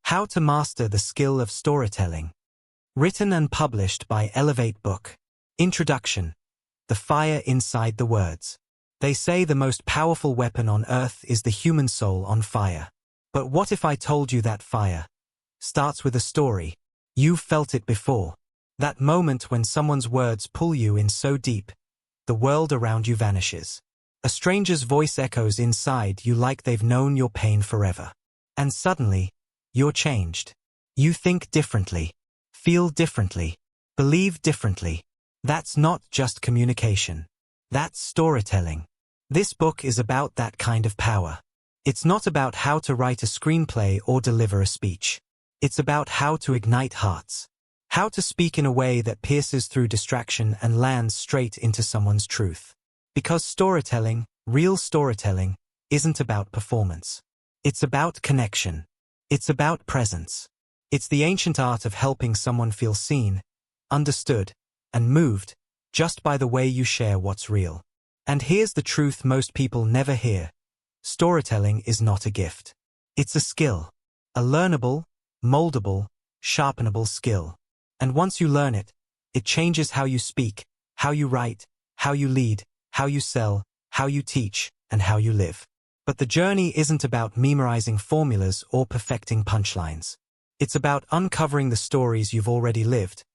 How to Master the Skill of Storytelling. Written and published by Elevate Book. Introduction. The fire inside the words. They say the most powerful weapon on earth is the human soul on fire. But what if I told you that fire starts with a story? You've felt it before. That moment when someone's words pull you in so deep, the world around you vanishes. A stranger's voice echoes inside you like they've known your pain forever. And suddenly, you're changed. You think differently, feel differently, believe differently. That's not just communication. That's storytelling. This book is about that kind of power. It's not about how to write a screenplay or deliver a speech. It's about how to ignite hearts. How to speak in a way that pierces through distraction and lands straight into someone's truth. Because storytelling, real storytelling, isn't about performance. It's about connection. It's about presence. It's the ancient art of helping someone feel seen, understood, and moved just by the way you share what's real. And here's the truth most people never hear. Storytelling is not a gift. It's a skill. A learnable, moldable, sharpenable skill. And once you learn it, it changes how you speak, how you write, how you lead, how you sell, how you teach, and how you live. But the journey isn't about memorizing formulas or perfecting punchlines. It's about uncovering the stories you've already lived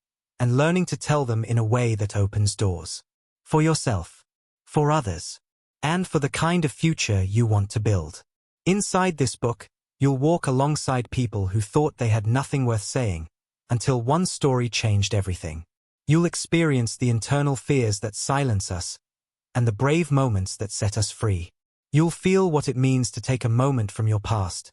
and learning to tell them in a way that opens doors. For yourself, for others, and for the kind of future you want to build. Inside this book, you'll walk alongside people who thought they had nothing worth saying, until one story changed everything. You'll experience the internal fears that silence us, and the brave moments that set us free. You'll feel what it means to take a moment from your past,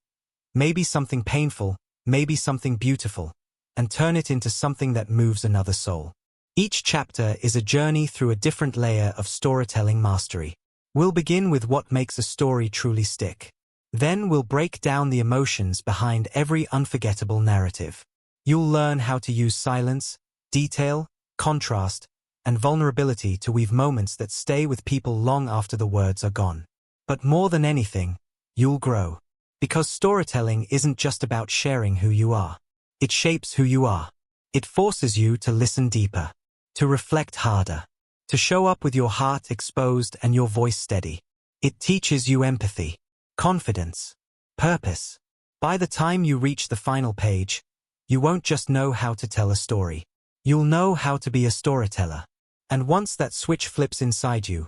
maybe something painful, maybe something beautiful, and turn it into something that moves another soul. Each chapter is a journey through a different layer of storytelling mastery. We'll begin with what makes a story truly stick. Then we'll break down the emotions behind every unforgettable narrative. You'll learn how to use silence, detail, contrast, and vulnerability to weave moments that stay with people long after the words are gone. But more than anything, you'll grow. Because storytelling isn't just about sharing who you are. It shapes who you are. It forces you to listen deeper, to reflect harder, to show up with your heart exposed and your voice steady. It teaches you empathy, confidence, purpose. By the time you reach the final page, you won't just know how to tell a story. You'll know how to be a storyteller. And once that switch flips inside you,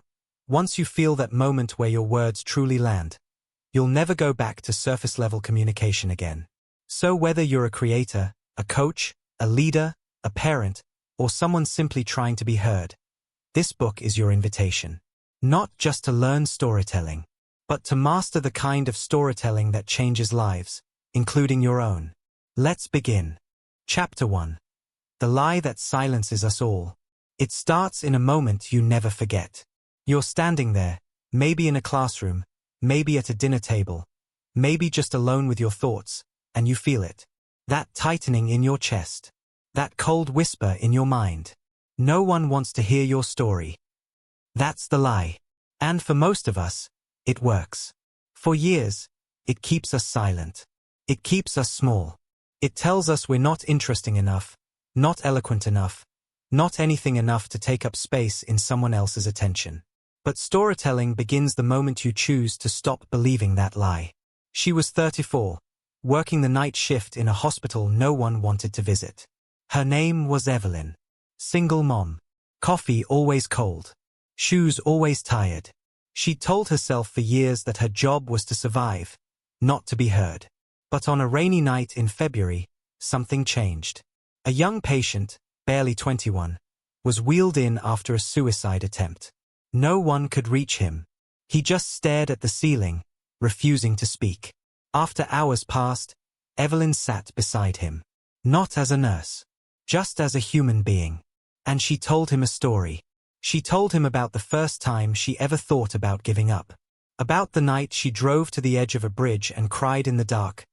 once you feel that moment where your words truly land, you'll never go back to surface-level communication again. So whether you're a creator, a coach, a leader, a parent, or someone simply trying to be heard, this book is your invitation. Not just to learn storytelling, but to master the kind of storytelling that changes lives, including your own. Let's begin. Chapter 1. The Lie That Silences Us All. It starts in a moment you never forget. You're standing there, maybe in a classroom, maybe at a dinner table, maybe just alone with your thoughts, and you feel it. That tightening in your chest. That cold whisper in your mind. No one wants to hear your story. That's the lie. And for most of us, it works. For years, it keeps us silent. It keeps us small. It tells us we're not interesting enough, not eloquent enough, not anything enough to take up space in someone else's attention. But storytelling begins the moment you choose to stop believing that lie. She was 34, working the night shift in a hospital no one wanted to visit. Her name was Evelyn. Single mom. Coffee always cold. Shoes always tired. She'd told herself for years that her job was to survive, not to be heard. But on a rainy night in February, something changed. A young patient, barely 21, was wheeled in after a suicide attempt. No one could reach him. He just stared at the ceiling, refusing to speak. After hours passed, Evelyn sat beside him. Not as a nurse, just as a human being. And she told him a story. She told him about the first time she ever thought about giving up. About the night she drove to the edge of a bridge and cried in the dark,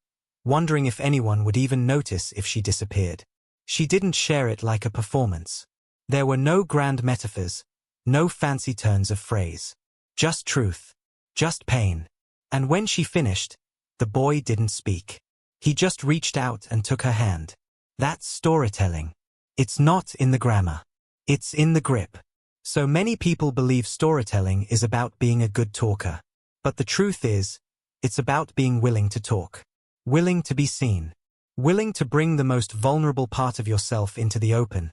wondering if anyone would even notice if she disappeared. She didn't share it like a performance. There were no grand metaphors, no fancy turns of phrase. Just truth. Just pain. And when she finished, the boy didn't speak. He just reached out and took her hand. That's storytelling. It's not in the grammar. It's in the grip. So many people believe storytelling is about being a good talker. But the truth is, it's about being willing to talk. Willing to be seen. Willing to bring the most vulnerable part of yourself into the open,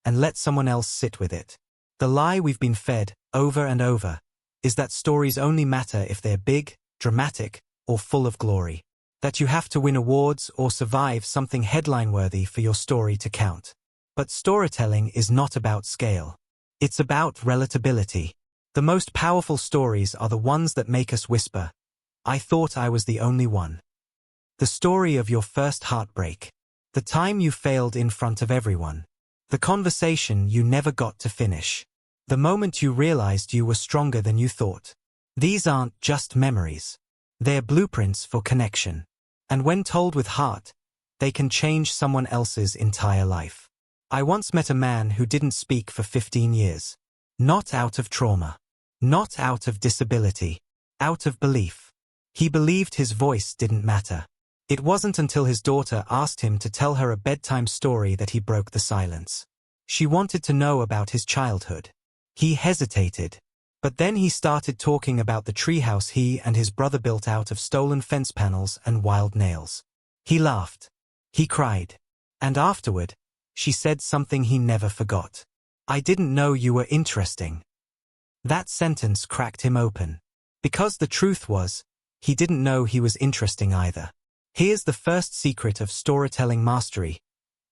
and let someone else sit with it. The lie we've been fed, over and over, is that stories only matter if they're big, dramatic, or full of glory. That you have to win awards or survive something headline-worthy for your story to count. But storytelling is not about scale. It's about relatability. The most powerful stories are the ones that make us whisper, "I thought I was the only one." The story of your first heartbreak. The time you failed in front of everyone. The conversation you never got to finish. The moment you realized you were stronger than you thought. These aren't just memories. They're blueprints for connection. And when told with heart, they can change someone else's entire life. I once met a man who didn't speak for 15 years. Not out of trauma. Not out of disability. Out of belief. He believed his voice didn't matter. It wasn't until his daughter asked him to tell her a bedtime story that he broke the silence. She wanted to know about his childhood. He hesitated. But then he started talking about the treehouse he and his brother built out of stolen fence panels and wild nails. He laughed. He cried. And afterward, she said something he never forgot. "I didn't know you were interesting." That sentence cracked him open. Because the truth was, he didn't know he was interesting either. Here's the first secret of storytelling mastery.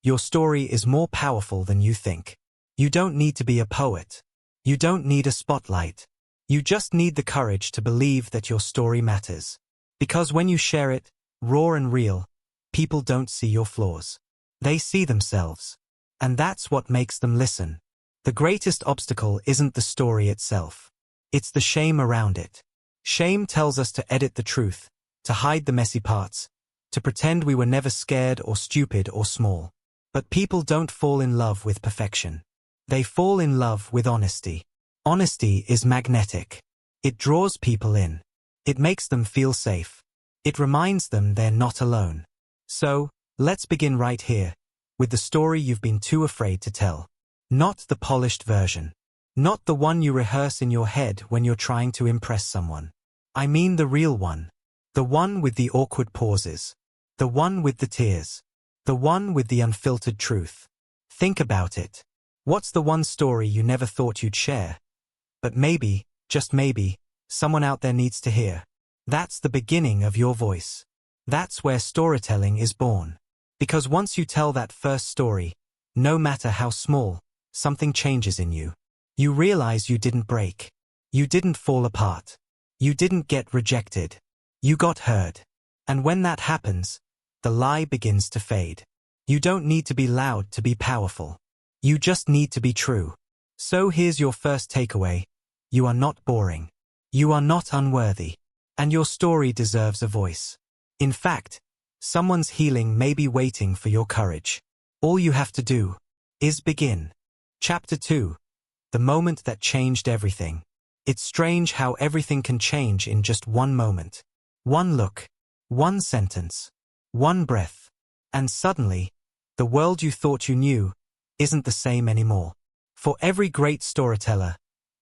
Your story is more powerful than you think. You don't need to be a poet. You don't need a spotlight. You just need the courage to believe that your story matters. Because when you share it, raw and real, people don't see your flaws. They see themselves. And that's what makes them listen. The greatest obstacle isn't the story itself. It's the shame around it. Shame tells us to edit the truth, to hide the messy parts, to pretend we were never scared or stupid or small. But people don't fall in love with perfection. They fall in love with honesty. Honesty is magnetic. It draws people in. It makes them feel safe. It reminds them they're not alone. So, let's begin right here, with the story you've been too afraid to tell. Not the polished version. Not the one you rehearse in your head when you're trying to impress someone. I mean the real one. The one with the awkward pauses. The one with the tears. The one with the unfiltered truth. Think about it. What's the one story you never thought you'd share? But maybe, just maybe, someone out there needs to hear. That's the beginning of your voice. That's where storytelling is born. Because once you tell that first story, no matter how small, something changes in you. You realize you didn't break. You didn't fall apart. You didn't get rejected. You got heard. And when that happens, the lie begins to fade. You don't need to be loud to be powerful. You just need to be true. So here's your first takeaway. You are not boring. You are not unworthy. And your story deserves a voice. In fact, someone's healing may be waiting for your courage. All you have to do is begin. Chapter 2. The moment that changed everything. It's strange how everything can change in just one moment. One look. One sentence. One breath. And suddenly, the world you thought you knew isn't the same anymore. For every great storyteller,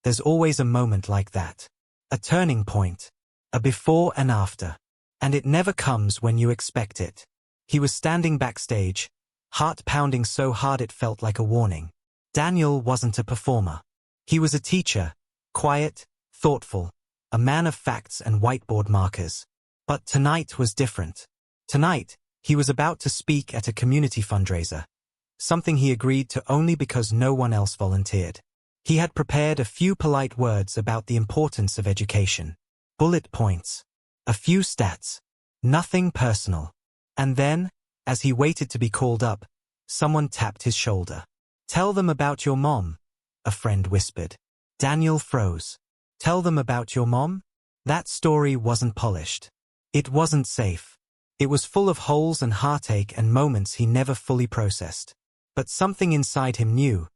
there's always a moment like that. A turning point. A before and after. And it never comes when you expect it. He was standing backstage, heart pounding so hard it felt like a warning. Daniel wasn't a performer. He was a teacher, quiet, thoughtful, a man of facts and whiteboard markers. But tonight was different. Tonight, he was about to speak at a community fundraiser. Something he agreed to only because no one else volunteered. He had prepared a few polite words about the importance of education. Bullet points. A few stats. Nothing personal. And then, as he waited to be called up, someone tapped his shoulder. "Tell them about your mom," a friend whispered. Daniel froze. Tell them about your mom? That story wasn't polished. It wasn't safe. It was full of holes and heartache and moments he never fully processed. But something inside him knew.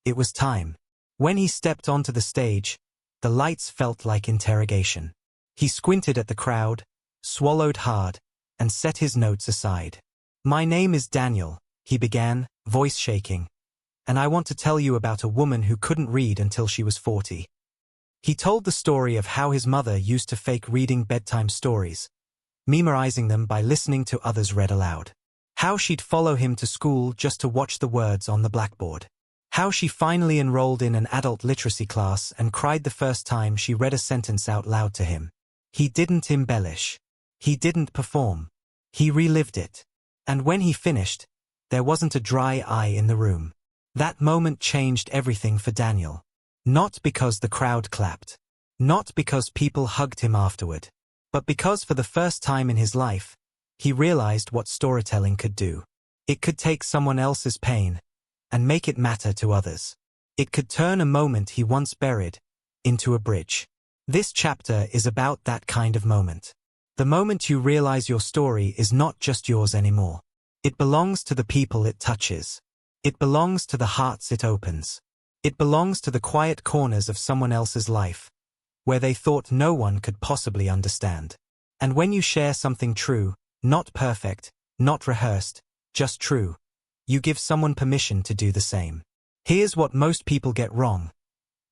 It was time. When he stepped onto the stage, the lights felt like interrogation. He squinted at the crowd, swallowed hard, and set his notes aside. "My name is Daniel," he began, voice shaking, "and I want to tell you about a woman who couldn't read until she was 40. He told the story of how his mother used to fake reading bedtime stories, memorizing them by listening to others read aloud. How she'd follow him to school just to watch the words on the blackboard. How she finally enrolled in an adult literacy class and cried the first time she read a sentence out loud to him. He didn't embellish. He didn't perform. He relived it. And when he finished, there wasn't a dry eye in the room. That moment changed everything for Daniel. Not because the crowd clapped. Not because people hugged him afterward. But because for the first time in his life, he realized what storytelling could do. It could take someone else's pain and make it matter to others. It could turn a moment he once buried into a bridge. This chapter is about that kind of moment. The moment you realize your story is not just yours anymore. It belongs to the people it touches. It belongs to the hearts it opens. It belongs to the quiet corners of someone else's life, where they thought no one could possibly understand. And when you share something true, not perfect, not rehearsed, just true, you give someone permission to do the same. Here's what most people get wrong.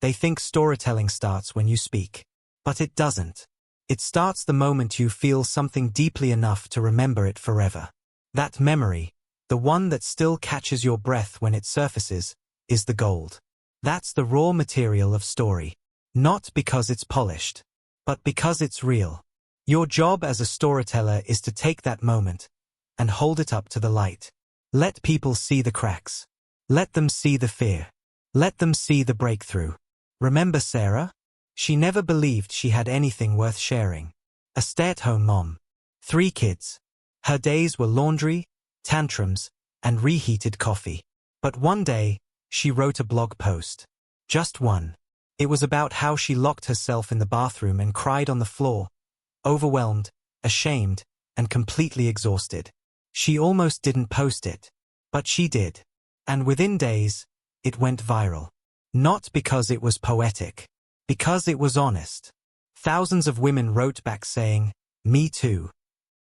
They think storytelling starts when you speak. But it doesn't. It starts the moment you feel something deeply enough to remember it forever. That memory, the one that still catches your breath when it surfaces, is the gold. That's the raw material of story. Not because it's polished, but because it's real. Your job as a storyteller is to take that moment and hold it up to the light. Let people see the cracks. Let them see the fear. Let them see the breakthrough. Remember Sarah? She never believed she had anything worth sharing. A stay-at-home mom. 3 kids. Her days were laundry, tantrums, and reheated coffee. But one day, she wrote a blog post. Just one. It was about how she locked herself in the bathroom and cried on the floor, overwhelmed, ashamed, and completely exhausted. She almost didn't post it. But she did. And within days, it went viral. Not because it was poetic. Because it was honest. Thousands of women wrote back saying, "Me too."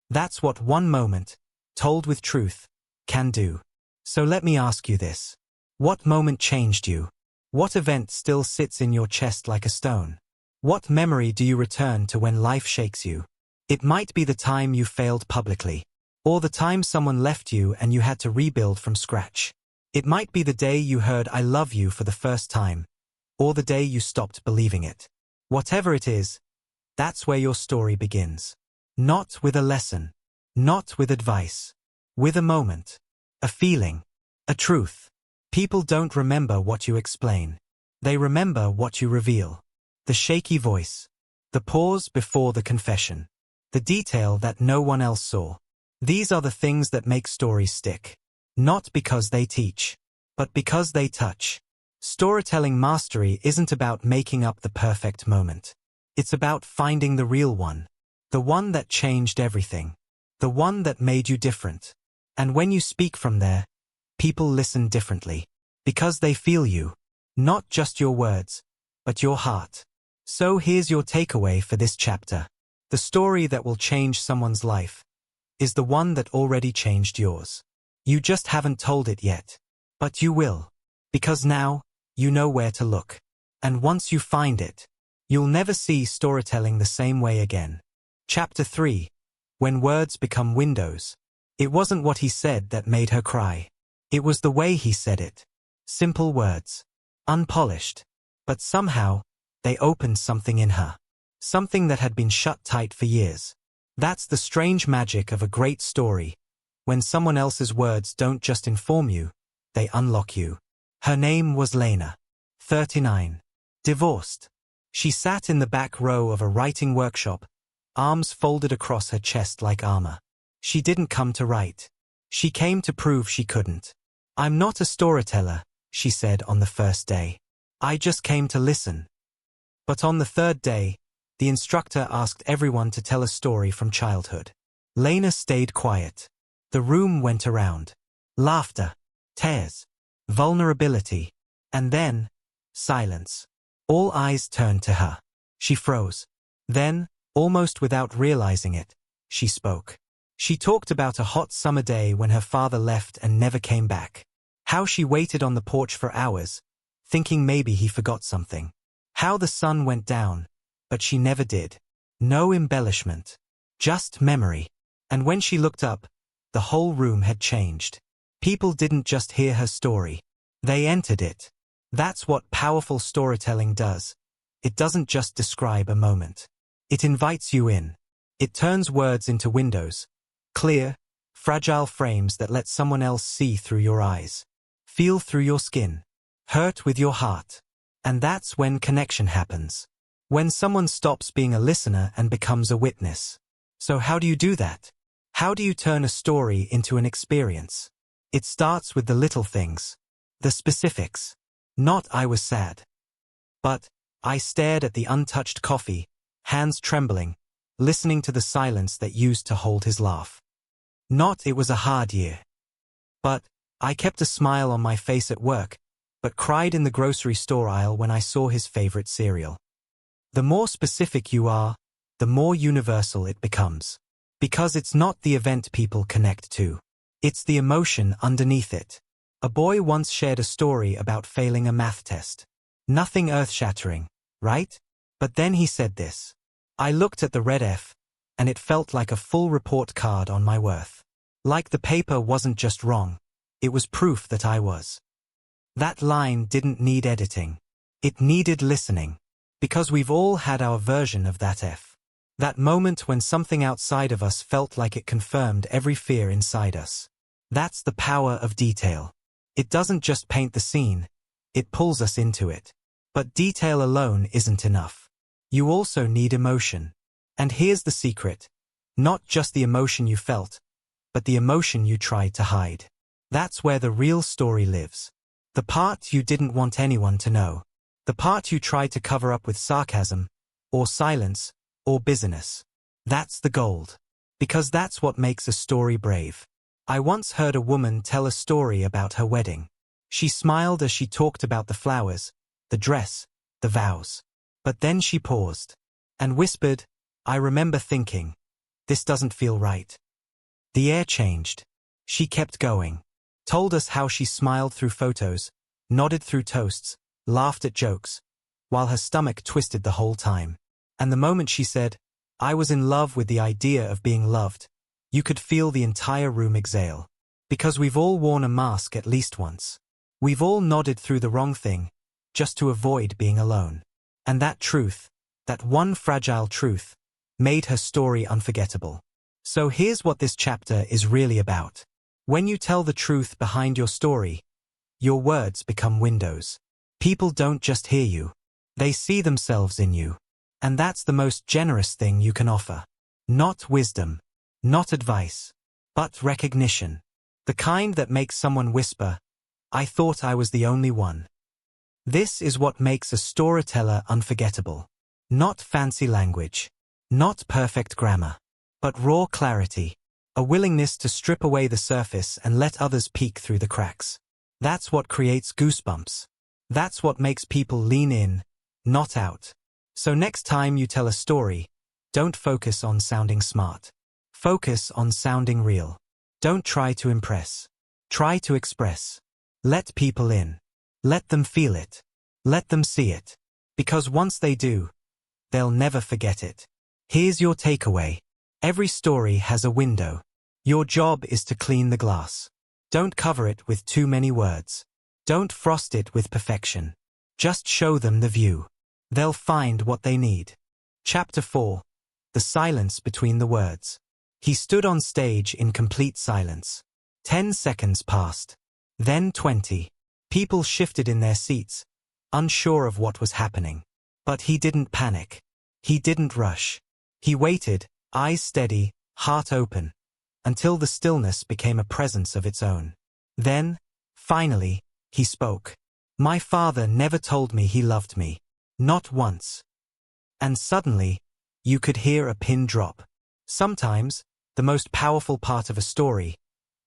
That's what one moment, told with truth, can do. So let me ask you this. What moment changed you? What event still sits in your chest like a stone? What memory do you return to when life shakes you? It might be the time you failed publicly, or the time someone left you and you had to rebuild from scratch. It might be the day you heard "I love you" for the first time, or the day you stopped believing it. Whatever it is, that's where your story begins. Not with a lesson, not with advice, with a moment, a feeling, a truth. People don't remember what you explain. They remember what you reveal. The shaky voice, the pause before the confession, the detail that no one else saw. These are the things that make stories stick. Not because they teach, but because they touch. Storytelling mastery isn't about making up the perfect moment. It's about finding the real one. The one that changed everything. The one that made you different. And when you speak from there, people listen differently. Because they feel you. Not just your words, but your heart. So here's your takeaway for this chapter. The story that will change someone's life is the one that already changed yours. You just haven't told it yet. But you will. Because now, you know where to look. And once you find it, you'll never see storytelling the same way again. Chapter 3. When Words Become Windows. It wasn't what he said that made her cry. It was the way he said it. Simple words. Unpolished. But somehow, they opened something in her. Something that had been shut tight for years. That's the strange magic of a great story. When someone else's words don't just inform you, they unlock you. Her name was Lena. 39. Divorced. She sat in the back row of a writing workshop, arms folded across her chest like armor. She didn't come to write. She came to prove she couldn't. "I'm not a storyteller," she said on the first day. "I just came to listen." But on the third day, the instructor asked everyone to tell a story from childhood. Lena stayed quiet. The room went around. Laughter, tears, vulnerability, and then, silence. All eyes turned to her. She froze. Then, almost without realizing it, she spoke. She talked about a hot summer day when her father left and never came back. How she waited on the porch for hours, thinking maybe he forgot something. How the sun went down, but she never did. No embellishment. Just memory. And when she looked up, the whole room had changed. People didn't just hear her story. They entered it. That's what powerful storytelling does. It doesn't just describe a moment. It invites you in. It turns words into windows. Clear, fragile frames that let someone else see through your eyes. Feel through your skin. Hurt with your heart. And that's when connection happens. When someone stops being a listener and becomes a witness. So how do you do that? How do you turn a story into an experience? It starts with the little things. The specifics. Not "I was sad." But, "I stared at the untouched coffee, hands trembling, listening to the silence that used to hold his laugh." Not "It was a hard year." But, "I kept a smile on my face at work, but cried in the grocery store aisle when I saw his favorite cereal." The more specific you are, the more universal it becomes. Because it's not the event people connect to. It's the emotion underneath it. A boy once shared a story about failing a math test. Nothing earth-shattering, right? But then he said this. "I looked at the red F, and it felt like a full report card on my worth. Like the paper wasn't just wrong, it was proof that I was." That line didn't need editing. It needed listening. Because we've all had our version of that F. That moment when something outside of us felt like it confirmed every fear inside us. That's the power of detail. It doesn't just paint the scene, it pulls us into it. But detail alone isn't enough. You also need emotion. And here's the secret. Not just the emotion you felt, but the emotion you tried to hide. That's where the real story lives. The part you didn't want anyone to know. The part you tried to cover up with sarcasm, or silence, or busyness. That's the gold. Because that's what makes a story brave. I once heard a woman tell a story about her wedding. She smiled as she talked about the flowers, the dress, the vows. But then she paused. And whispered, "I remember thinking, this doesn't feel right." The air changed. She kept going. Told us how she smiled through photos, nodded through toasts, laughed at jokes, while her stomach twisted the whole time. And the moment she said, "I was in love with the idea of being loved," you could feel the entire room exhale. Because we've all worn a mask at least once. We've all nodded through the wrong thing, just to avoid being alone. And that truth, that one fragile truth, made her story unforgettable. So here's what this chapter is really about. When you tell the truth behind your story, your words become windows. People don't just hear you. They see themselves in you. And that's the most generous thing you can offer. Not wisdom. Not advice, but recognition. The kind that makes someone whisper, "I thought I was the only one." This is what makes a storyteller unforgettable. Not fancy language. Not perfect grammar. But raw clarity. A willingness to strip away the surface and let others peek through the cracks. That's what creates goosebumps. That's what makes people lean in, not out. So next time you tell a story, don't focus on sounding smart. Focus on sounding real. Don't try to impress. Try to express. Let people in. Let them feel it. Let them see it. Because once they do, they'll never forget it. Here's your takeaway. Every story has a window. Your job is to clean the glass. Don't cover it with too many words. Don't frost it with perfection. Just show them the view. They'll find what they need. Chapter 4. The silence between the words. He stood on stage in complete silence. 10 seconds passed. Then 20. People shifted in their seats, unsure of what was happening. But he didn't panic. He didn't rush. He waited, eyes steady, heart open, until the stillness became a presence of its own. Then, finally, he spoke. "My father never told me he loved me. Not once." And suddenly, you could hear a pin drop. Sometimes, the most powerful part of a story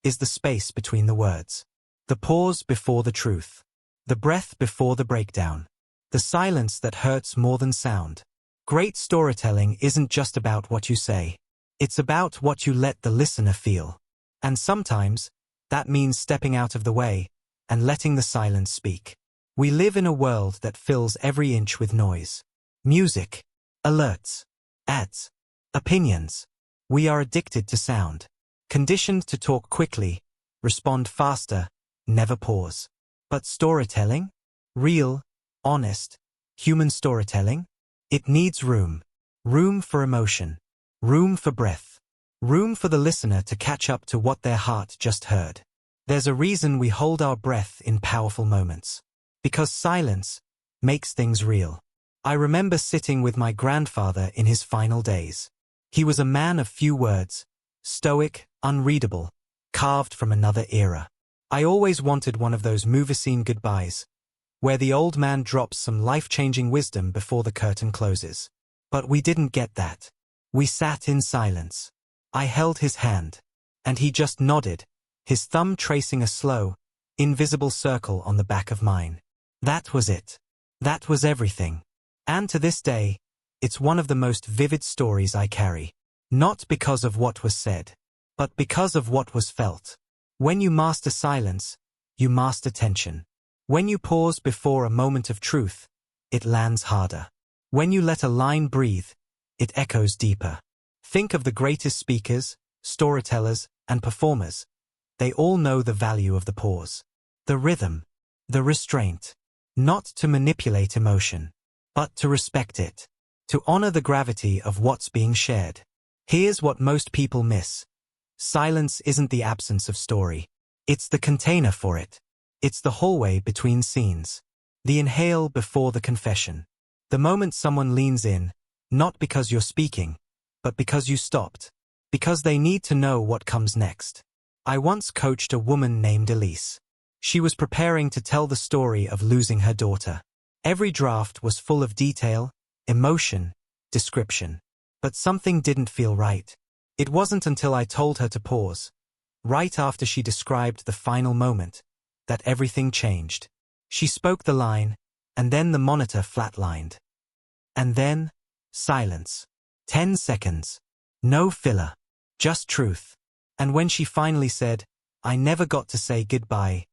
is the space between the words. The pause before the truth. The breath before the breakdown. The silence that hurts more than sound. Great storytelling isn't just about what you say. It's about what you let the listener feel. And sometimes, that means stepping out of the way and letting the silence speak. We live in a world that fills every inch with noise. Music, alerts, ads, opinions. We are addicted to sound. Conditioned to talk quickly, respond faster, never pause. But storytelling? Real, honest, human storytelling? It needs room. Room for emotion. Room for breath. Room for the listener to catch up to what their heart just heard. There's a reason we hold our breath in powerful moments. Because silence makes things real. I remember sitting with my grandfather in his final days. He was a man of few words, stoic, unreadable, carved from another era. I always wanted one of those movie-scene goodbyes, where the old man drops some life-changing wisdom before the curtain closes. But we didn't get that. We sat in silence. I held his hand, and he just nodded, his thumb tracing a slow, invisible circle on the back of mine. That was it. That was everything. And to this day, it's one of the most vivid stories I carry. Not because of what was said, but because of what was felt. When you master silence, you master tension. When you pause before a moment of truth, it lands harder. When you let a line breathe, it echoes deeper. Think of the greatest speakers, storytellers, and performers. They all know the value of the pause. The rhythm, the restraint. Not to manipulate emotion, but to respect it. To honor the gravity of what's being shared. Here's what most people miss. Silence isn't the absence of story. It's the container for it. It's the hallway between scenes. The inhale before the confession. The moment someone leans in, not because you're speaking, but because you stopped. Because they need to know what comes next. I once coached a woman named Elise. She was preparing to tell the story of losing her daughter. Every draft was full of detail, emotion, description. But something didn't feel right. It wasn't until I told her to pause, right after she described the final moment, that everything changed. She spoke the line, and then the monitor flatlined. And then, silence. 10 seconds. No filler. Just truth. And when she finally said, "I never got to say goodbye,"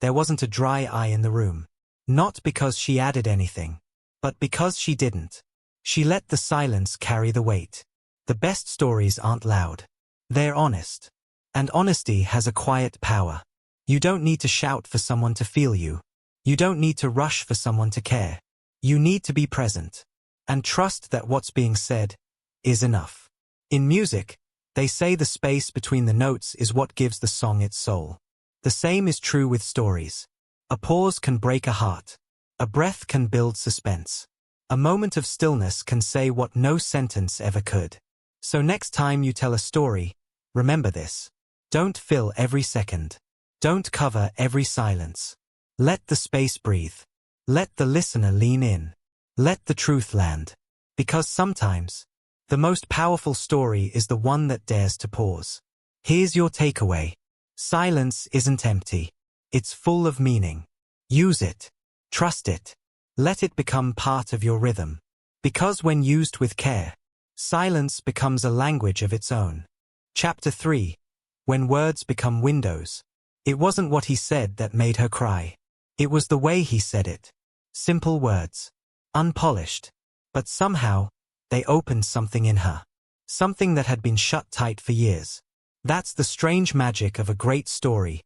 there wasn't a dry eye in the room. Not because she added anything, but because she didn't. She let the silence carry the weight. The best stories aren't loud. They're honest. And honesty has a quiet power. You don't need to shout for someone to feel you. You don't need to rush for someone to care. You need to be present. And trust that what's being said is enough. In music, they say the space between the notes is what gives the song its soul. The same is true with stories. A pause can break a heart. A breath can build suspense. A moment of stillness can say what no sentence ever could. So next time you tell a story, remember this. Don't fill every second. Don't cover every silence. Let the space breathe. Let the listener lean in. Let the truth land. Because sometimes, the most powerful story is the one that dares to pause. Here's your takeaway. Silence isn't empty. It's full of meaning. Use it. Trust it. Let it become part of your rhythm. Because when used with care, silence becomes a language of its own. Chapter 3. When words become windows. It wasn't what he said that made her cry. It was the way he said it. Simple words. Unpolished. But somehow, they opened something in her. Something that had been shut tight for years. That's the strange magic of a great story.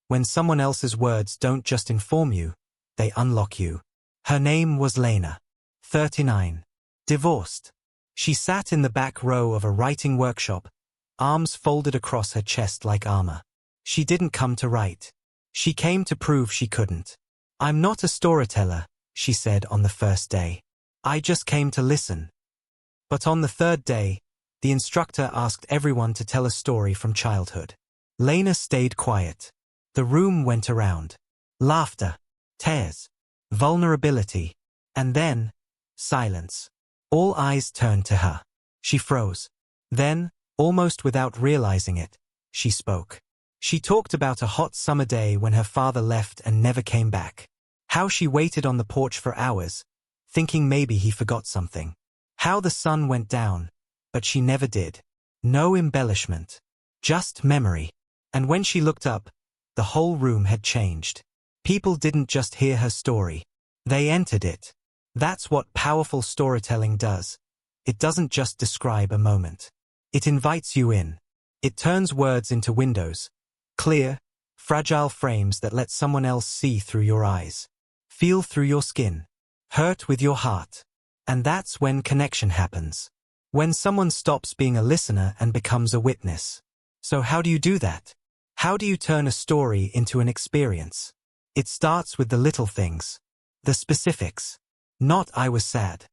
When someone else's words don't just inform you, they unlock you. Her name was Lena. 39. Divorced. She sat in the back row of a writing workshop, arms folded across her chest like armor. She didn't come to write. She came to prove she couldn't. "I'm not a storyteller," she said on the first day. "I just came to listen." But on the third day, the instructor asked everyone to tell a story from childhood. Lena stayed quiet. The room went around. Laughter, tears, vulnerability, and then, silence. All eyes turned to her. She froze. Then, almost without realizing it, she spoke. She talked about a hot summer day when her father left and never came back. How she waited on the porch for hours, thinking maybe he forgot something. How the sun went down, but she never did. No embellishment. Just memory. And when she looked up, the whole room had changed. People didn't just hear her story. They entered it. That's what powerful storytelling does. It doesn't just describe a moment. It invites you in. It turns words into windows. Clear, fragile frames that let someone else see through your eyes. Feel through your skin. Hurt with your heart. And that's when connection happens. When someone stops being a listener and becomes a witness. So how do you do that? How do you turn a story into an experience? It starts with the little things. The specifics. Not "I was sad."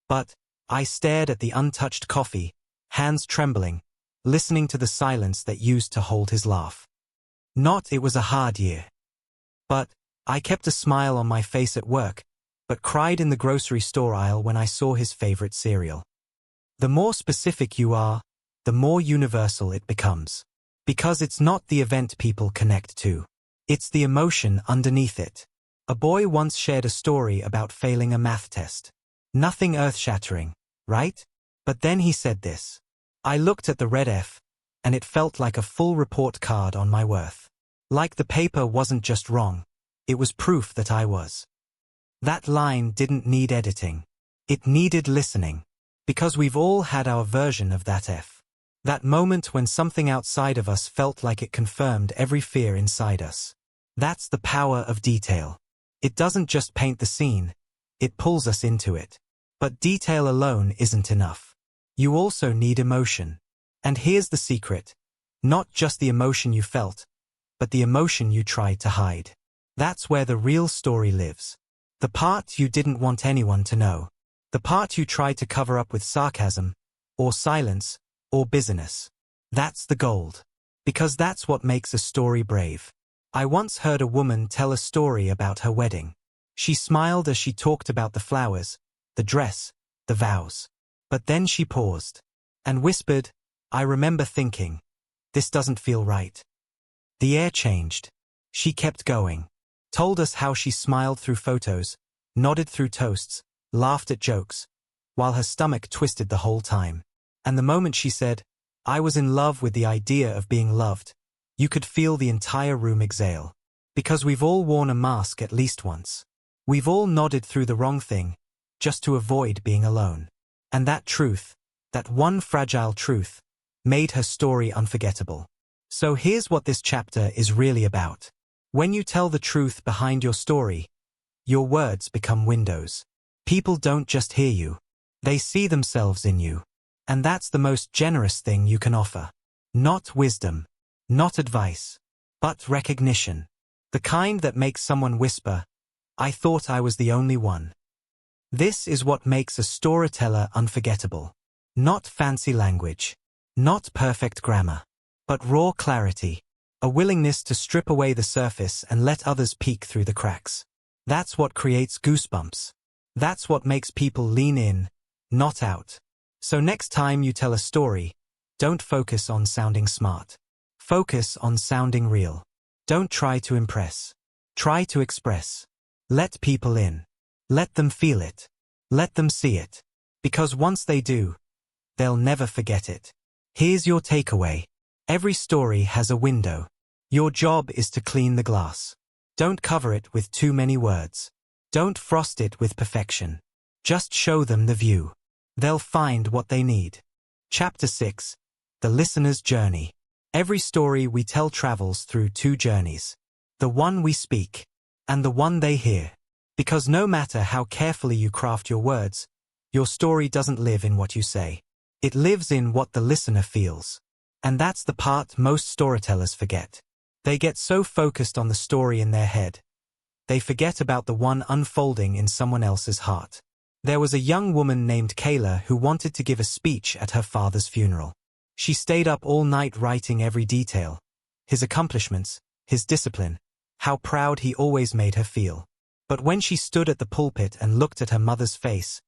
But, "I stared at the untouched coffee, hands trembling, listening to the silence that used to hold his laugh." Not "It was a hard year." But, "I kept a smile on my face at work, but cried in the grocery store aisle when I saw his favorite cereal." The more specific you are, the more universal it becomes. Because it's not the event people connect to. It's the emotion underneath it. A boy once shared a story about failing a math test. Nothing earth-shattering, right? But then he said this. "I looked at the red F, and it felt like a full report card on my worth. Like the paper wasn't just wrong, it was proof that I was." That line didn't need editing. It needed listening. Because we've all had our version of that F. That moment when something outside of us felt like it confirmed every fear inside us. That's the power of detail. It doesn't just paint the scene, it pulls us into it. But detail alone isn't enough. You also need emotion. And here's the secret. Not just the emotion you felt, but the emotion you tried to hide. That's where the real story lives. The part you didn't want anyone to know. The part you tried to cover up with sarcasm, or silence, or busyness. That's the gold. Because that's what makes a story brave. I once heard a woman tell a story about her wedding. She smiled as she talked about the flowers, the dress, the vows. But then she paused. And whispered, "I remember thinking, this doesn't feel right." The air changed. She kept going. Told us how she smiled through photos, nodded through toasts, laughed at jokes, while her stomach twisted the whole time. And the moment she said, "I was in love with the idea of being loved," you could feel the entire room exhale. Because we've all worn a mask at least once. We've all nodded through the wrong thing, just to avoid being alone. And that truth, that one fragile truth, made her story unforgettable. So here's what this chapter is really about. When you tell the truth behind your story, your words become windows. People don't just hear you. They see themselves in you. And that's the most generous thing you can offer. Not wisdom, not advice, but recognition. The kind that makes someone whisper, "I thought I was the only one." This is what makes a storyteller unforgettable. Not fancy language, not perfect grammar, but raw clarity. A willingness to strip away the surface and let others peek through the cracks. That's what creates goosebumps. That's what makes people lean in, not out. So next time you tell a story, don't focus on sounding smart. Focus on sounding real. Don't try to impress. Try to express. Let people in. Let them feel it. Let them see it. Because once they do, they'll never forget it. Here's your takeaway. Every story has a window. Your job is to clean the glass. Don't cover it with too many words. Don't frost it with perfection. Just show them the view. They'll find what they need. Chapter 6. The Listener's Journey. Every story we tell travels through two journeys. The one we speak, and the one they hear. Because no matter how carefully you craft your words, your story doesn't live in what you say. It lives in what the listener feels. And that's the part most storytellers forget. They get so focused on the story in their head, they forget about the one unfolding in someone else's heart. There was a young woman named Kayla who wanted to give a speech at her father's funeral. She stayed up all night writing every detail. His accomplishments, his discipline, how proud he always made her feel. But when she stood at the pulpit and looked at her mother's face,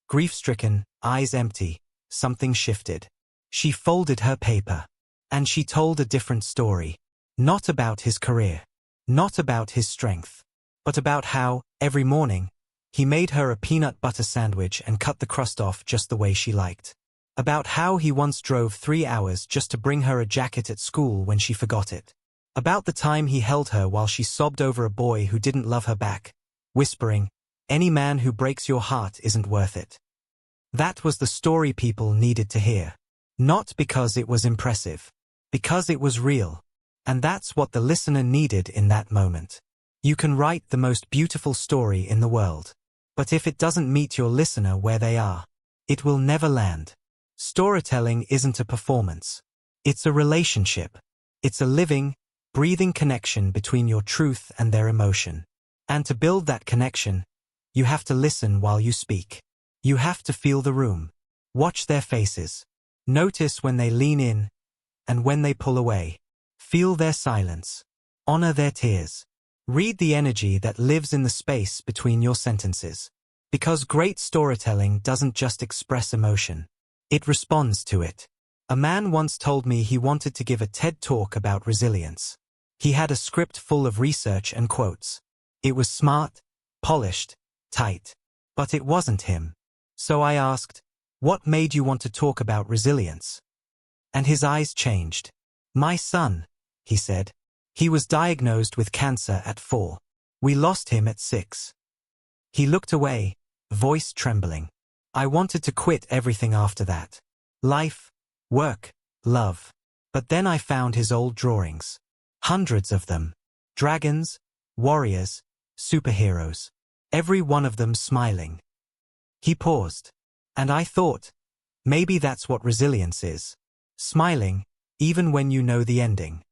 grief-stricken, eyes empty, something shifted. She folded her paper. And she told a different story. Not about his career. Not about his strength. But about how, every morning, he made her a peanut butter sandwich and cut the crust off just the way she liked. About how he once drove 3 hours just to bring her a jacket at school when she forgot it. About the time he held her while she sobbed over a boy who didn't love her back, whispering, "Any man who breaks your heart isn't worth it." That was the story people needed to hear. Not because it was impressive. Because it was real. And that's what the listener needed in that moment. You can write the most beautiful story in the world. But if it doesn't meet your listener where they are, it will never land. Storytelling isn't a performance. It's a relationship. It's a living, breathing connection between your truth and their emotion. And to build that connection, you have to listen while you speak. You have to feel the room. Watch their faces. Notice when they lean in and when they pull away. Feel their silence. Honor their tears. Read the energy that lives in the space between your sentences. Because great storytelling doesn't just express emotion. It responds to it. A man once told me he wanted to give a TED talk about resilience. He had a script full of research and quotes. It was smart, polished, tight. But it wasn't him. So I asked, "What made you want to talk about resilience?" And his eyes changed. "My son," he said. "He was diagnosed with cancer at 4. We lost him at 6. He looked away, voice trembling. I wanted to quit everything after that. Life, work, love. But then I found his old drawings. Hundreds of them. Dragons, warriors, superheroes. Every one of them smiling." He paused. And I thought, maybe that's what resilience is. Smiling, even when you know the ending.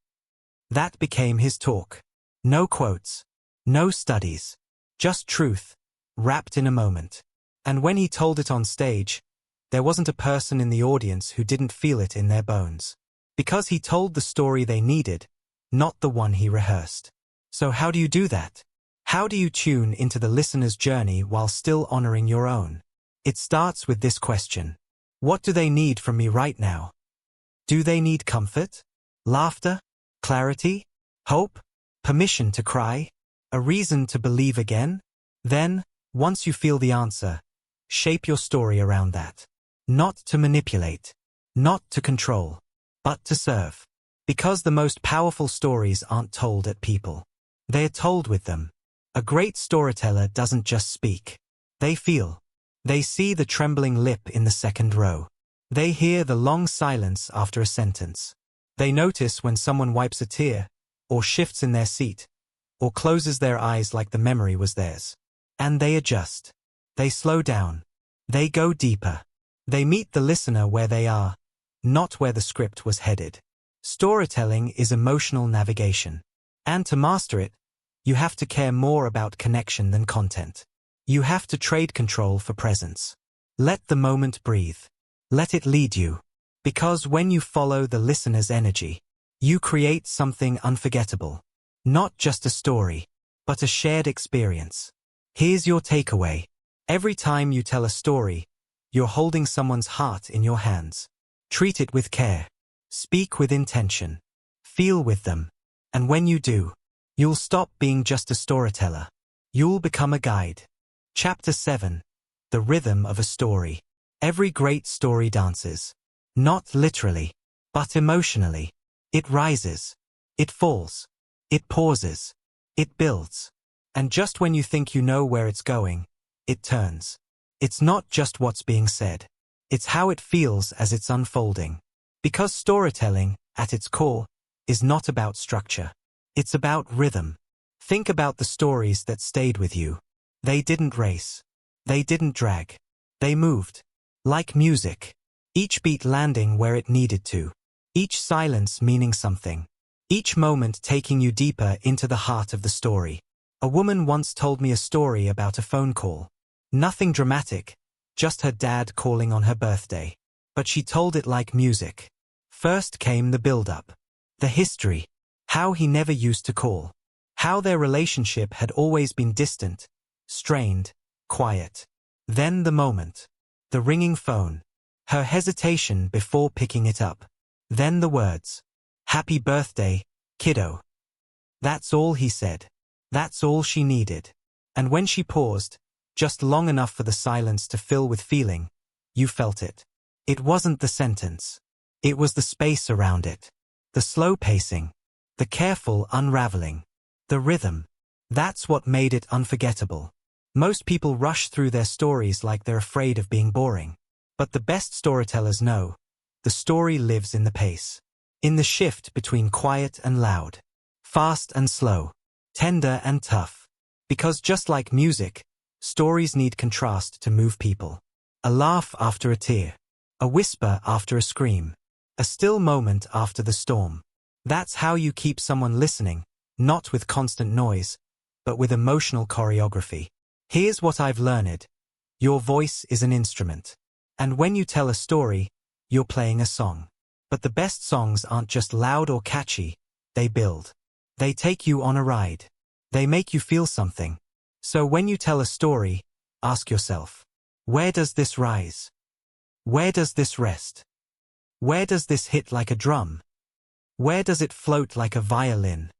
That became his talk. No quotes. No studies. Just truth, wrapped in a moment. And when he told it on stage, there wasn't a person in the audience who didn't feel it in their bones. Because he told the story they needed, not the one he rehearsed. So how do you do that? How do you tune into the listener's journey while still honoring your own? It starts with this question. What do they need from me right now? Do they need comfort? Laughter? Clarity? Hope? Permission to cry? A reason to believe again? Then, once you feel the answer, shape your story around that. Not to manipulate. Not to control. But to serve. Because the most powerful stories aren't told at people. They are told with them. A great storyteller doesn't just speak. They feel. They see the trembling lip in the second row. They hear the long silence after a sentence. They notice when someone wipes a tear, or shifts in their seat, or closes their eyes like the memory was theirs. And they adjust. They slow down. They go deeper. They meet the listener where they are, not where the script was headed. Storytelling is emotional navigation. And to master it, you have to care more about connection than content. You have to trade control for presence. Let the moment breathe. Let it lead you. Because when you follow the listener's energy, you create something unforgettable. Not just a story, but a shared experience. Here's your takeaway. Every time you tell a story, you're holding someone's heart in your hands. Treat it with care. Speak with intention. Feel with them. And when you do, you'll stop being just a storyteller. You'll become a guide. Chapter 7. The Rhythm of a Story. Every great story dances. Not literally, but emotionally. It rises. It falls. It pauses. It builds. And just when you think you know where it's going, it turns. It's not just what's being said. It's how it feels as it's unfolding. Because storytelling, at its core, is not about structure. It's about rhythm. Think about the stories that stayed with you. They didn't race. They didn't drag. They moved. Like music. Each beat landing where it needed to. Each silence meaning something. Each moment taking you deeper into the heart of the story. A woman once told me a story about a phone call. Nothing dramatic, just her dad calling on her birthday. But she told it like music. First came the build-up. The history. How he never used to call. How their relationship had always been distant, strained, quiet. Then the moment. The ringing phone. Her hesitation before picking it up. Then the words. "Happy birthday, kiddo." That's all he said. That's all she needed. And when she paused, just long enough for the silence to fill with feeling, you felt it. It wasn't the sentence. It was the space around it. The slow pacing. The careful unraveling. The rhythm. That's what made it unforgettable. Most people rush through their stories like they're afraid of being boring. But the best storytellers know, the story lives in the pace. In the shift between quiet and loud. Fast and slow. Tender and tough. Because just like music, stories need contrast to move people. A laugh after a tear. A whisper after a scream. A still moment after the storm. That's how you keep someone listening, not with constant noise, but with emotional choreography. Here's what I've learned. Your voice is an instrument. And when you tell a story, you're playing a song. But the best songs aren't just loud or catchy, they build. They take you on a ride. They make you feel something. So when you tell a story, ask yourself, where does this rise? Where does this rest? Where does this hit like a drum? Where does it float like a violin?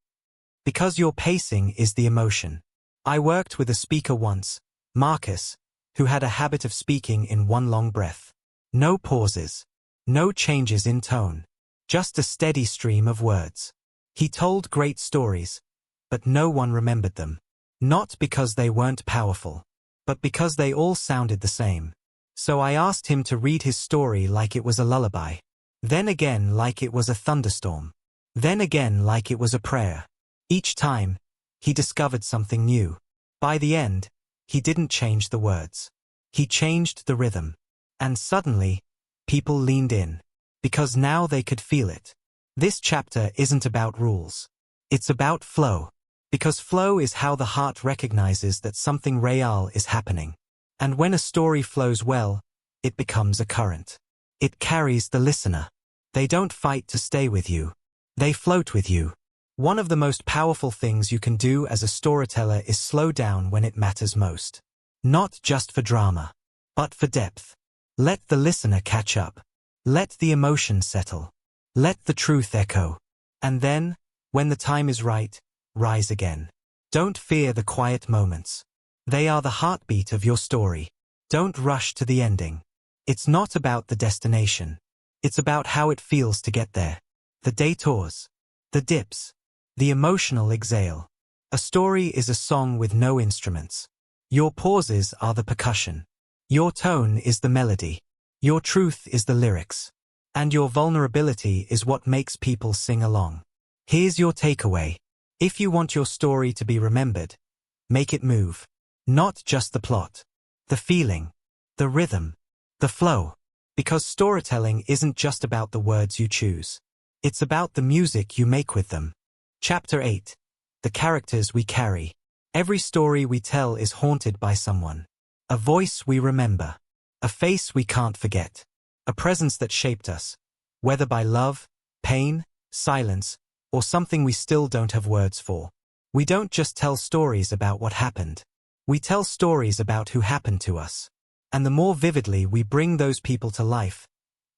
Because your pacing is the emotion. I worked with a speaker once, Marcus, who had a habit of speaking in one long breath. No pauses. No changes in tone. Just a steady stream of words. He told great stories, but no one remembered them. Not because they weren't powerful, but because they all sounded the same. So I asked him to read his story like it was a lullaby. Then again like it was a thunderstorm. Then again like it was a prayer. Each time, he discovered something new. By the end, he didn't change the words. He changed the rhythm. And suddenly, people leaned in. Because now they could feel it. This chapter isn't about rules. It's about flow. Because flow is how the heart recognizes that something real is happening. And when a story flows well, it becomes a current. It carries the listener. They don't fight to stay with you. They float with you. One of the most powerful things you can do as a storyteller is slow down when it matters most. Not just for drama, but for depth. Let the listener catch up. Let the emotion settle. Let the truth echo. And then, when the time is right, rise again. Don't fear the quiet moments. They are the heartbeat of your story. Don't rush to the ending. It's not about the destination. It's about how it feels to get there. The detours. The dips. The emotional exhale. A story is a song with no instruments. Your pauses are the percussion. Your tone is the melody. Your truth is the lyrics. And your vulnerability is what makes people sing along. Here's your takeaway. If you want your story to be remembered, make it move. Not just the plot. The feeling. The rhythm. The flow. Because storytelling isn't just about the words you choose. It's about the music you make with them. Chapter 8. The characters we carry. Every story we tell is haunted by someone. A voice we remember. A face we can't forget. A presence that shaped us. Whether by love, pain, silence, or something we still don't have words for. We don't just tell stories about what happened. We tell stories about who happened to us. And the more vividly we bring those people to life,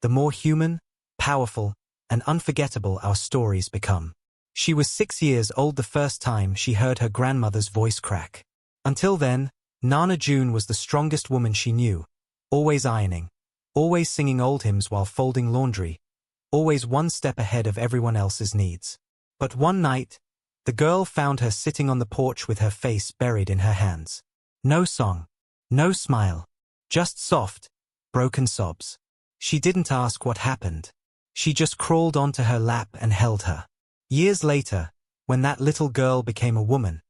the more human, powerful, and unforgettable our stories become. She was 6 years old the first time she heard her grandmother's voice crack. Until then, Nana June was the strongest woman she knew, always ironing, always singing old hymns while folding laundry, always one step ahead of everyone else's needs. But one night, the girl found her sitting on the porch with her face buried in her hands. No song, no smile, just soft, broken sobs. She didn't ask what happened. She just crawled onto her lap and held her. Years later, when that little girl became a woman,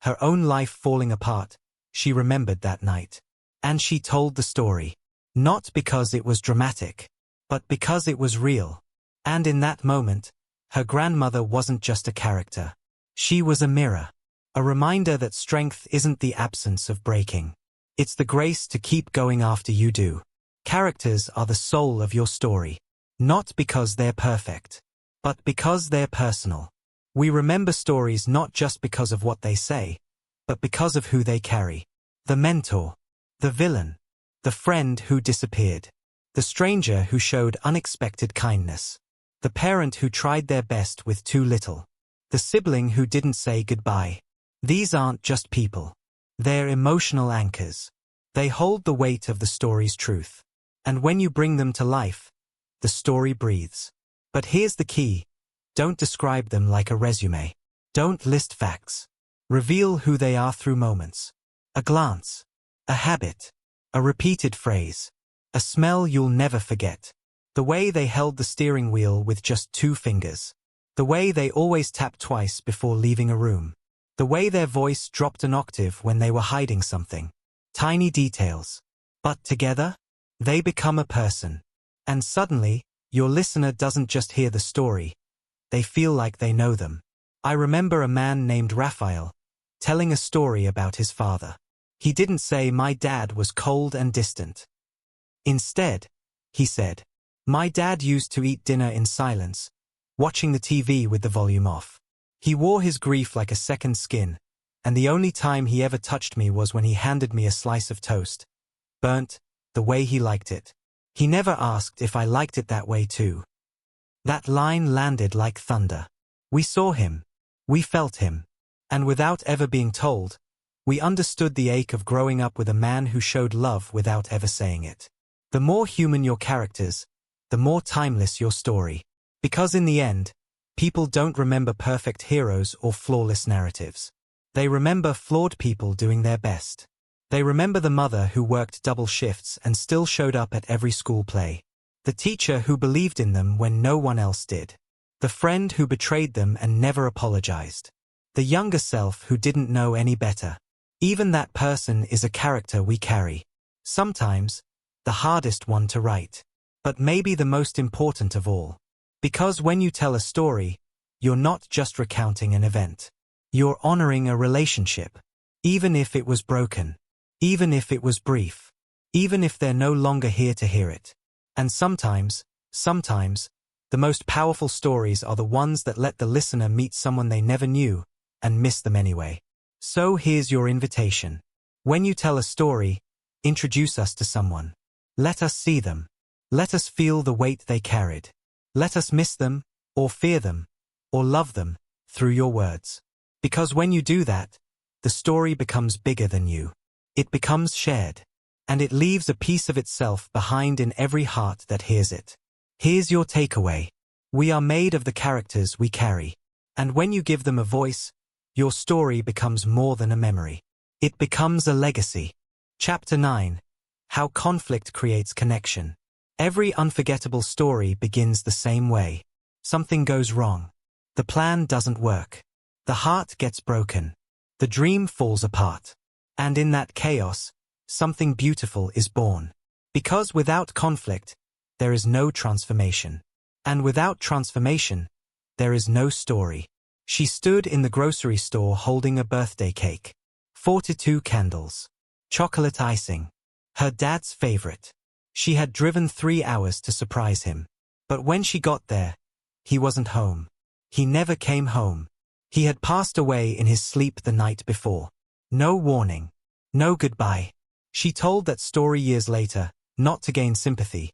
her own life falling apart, she remembered that night. And she told the story. Not because it was dramatic, but because it was real. And in that moment, her grandmother wasn't just a character. She was a mirror. A reminder that strength isn't the absence of breaking. It's the grace to keep going after you do. Characters are the soul of your story. Not because they're perfect, but because they're personal. We remember stories not just because of what they say, but because of who they carry. The mentor. The villain. The friend who disappeared. The stranger who showed unexpected kindness. The parent who tried their best with too little. The sibling who didn't say goodbye. These aren't just people. They're emotional anchors. They hold the weight of the story's truth. And when you bring them to life, the story breathes. But here's the key. Don't describe them like a resume. Don't list facts. Reveal who they are through moments. A glance. A habit. A repeated phrase. A smell you'll never forget. The way they held the steering wheel with just 2 fingers. The way they always tapped twice before leaving a room. The way their voice dropped an octave when they were hiding something. Tiny details. But together, they become a person. And suddenly, your listener doesn't just hear the story. They feel like they know them. I remember a man named Raphael telling a story about his father. He didn't say, "My dad was cold and distant." Instead, he said, "My dad used to eat dinner in silence, watching the TV with the volume off. He wore his grief like a second skin, and the only time he ever touched me was when he handed me a slice of toast, burnt, the way he liked it. He never asked if I liked it that way too." That line landed like thunder. We saw him. We felt him. And without ever being told, we understood the ache of growing up with a man who showed love without ever saying it. The more human your characters, the more timeless your story. Because in the end, people don't remember perfect heroes or flawless narratives. They remember flawed people doing their best. They remember the mother who worked double shifts and still showed up at every school play. The teacher who believed in them when no one else did. The friend who betrayed them and never apologized. The younger self who didn't know any better. Even that person is a character we carry. Sometimes, the hardest one to write. But maybe the most important of all. Because when you tell a story, you're not just recounting an event. You're honoring a relationship. Even if it was broken. Even if it was brief. Even if they're no longer here to hear it. And sometimes, the most powerful stories are the ones that let the listener meet someone they never knew, and miss them anyway. So here's your invitation. When you tell a story, introduce us to someone. Let us see them. Let us feel the weight they carried. Let us miss them, or fear them, or love them, through your words. Because when you do that, the story becomes bigger than you. It becomes shared. And it leaves a piece of itself behind in every heart that hears it. Here's your takeaway. We are made of the characters we carry. And when you give them a voice, your story becomes more than a memory. It becomes a legacy. Chapter 9. How conflict creates connection. Every unforgettable story begins the same way. Something goes wrong. The plan doesn't work. The heart gets broken. The dream falls apart. And in that chaos, something beautiful is born. Because without conflict, there is no transformation. And without transformation, there is no story. She stood in the grocery store holding a birthday cake. 42 candles. Chocolate icing. Her dad's favorite. She had driven 3 hours to surprise him. But when she got there, he wasn't home. He never came home. He had passed away in his sleep the night before. No warning. No goodbye. She told that story years later, not to gain sympathy,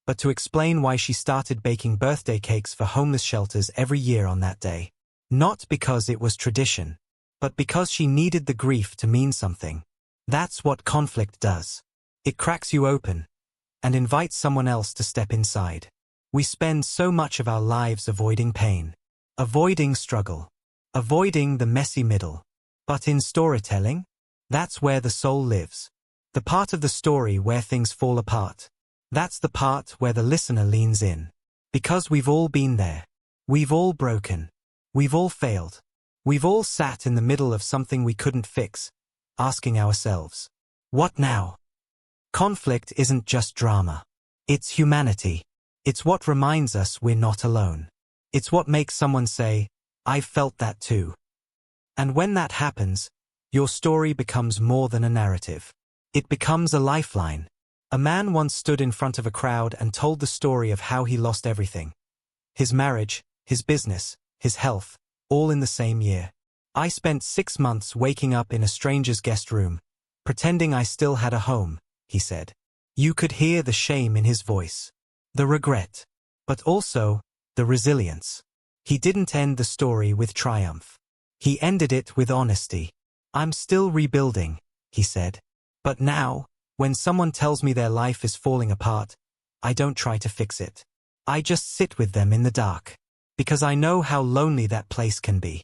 but to explain why she started baking birthday cakes for homeless shelters every year on that day. Not because it was tradition, but because she needed the grief to mean something. That's what conflict does. It cracks you open and invites someone else to step inside. We spend so much of our lives avoiding pain, avoiding struggle, avoiding the messy middle. But in storytelling, that's where the soul lives. The part of the story where things fall apart. That's the part where the listener leans in. Because we've all been there. We've all broken. We've all failed. We've all sat in the middle of something we couldn't fix, asking ourselves, what now? Conflict isn't just drama. It's humanity. It's what reminds us we're not alone. It's what makes someone say, I've felt that too. And when that happens, your story becomes more than a narrative. It becomes a lifeline. A man once stood in front of a crowd and told the story of how he lost everything. His marriage, his business, his health, all in the same year. I spent 6 months waking up in a stranger's guest room, pretending I still had a home, he said. You could hear the shame in his voice, the regret, but also the resilience. He didn't end the story with triumph. He ended it with honesty. I'm still rebuilding, he said. But now, when someone tells me their life is falling apart, I don't try to fix it. I just sit with them in the dark. Because I know how lonely that place can be.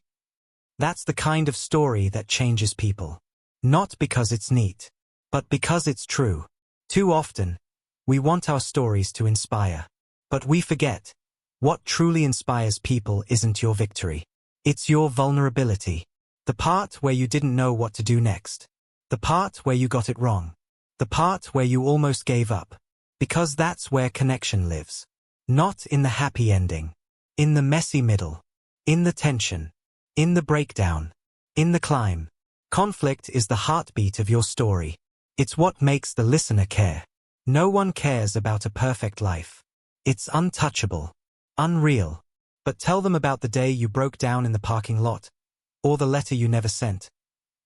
That's the kind of story that changes people. Not because it's neat, but because it's true. Too often, we want our stories to inspire. But we forget, what truly inspires people isn't your victory. It's your vulnerability. The part where you didn't know what to do next. The part where you got it wrong. The part where you almost gave up. Because that's where connection lives. Not in the happy ending. In the messy middle. In the tension. In the breakdown. In the climb. Conflict is the heartbeat of your story. It's what makes the listener care. No one cares about a perfect life. It's untouchable. Unreal. But tell them about the day you broke down in the parking lot. Or the letter you never sent.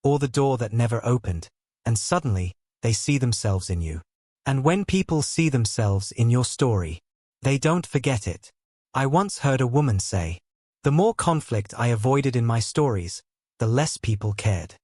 Or the door that never opened. And suddenly, they see themselves in you. And when people see themselves in your story, they don't forget it. I once heard a woman say, "The more conflict I avoided in my stories, the less people cared."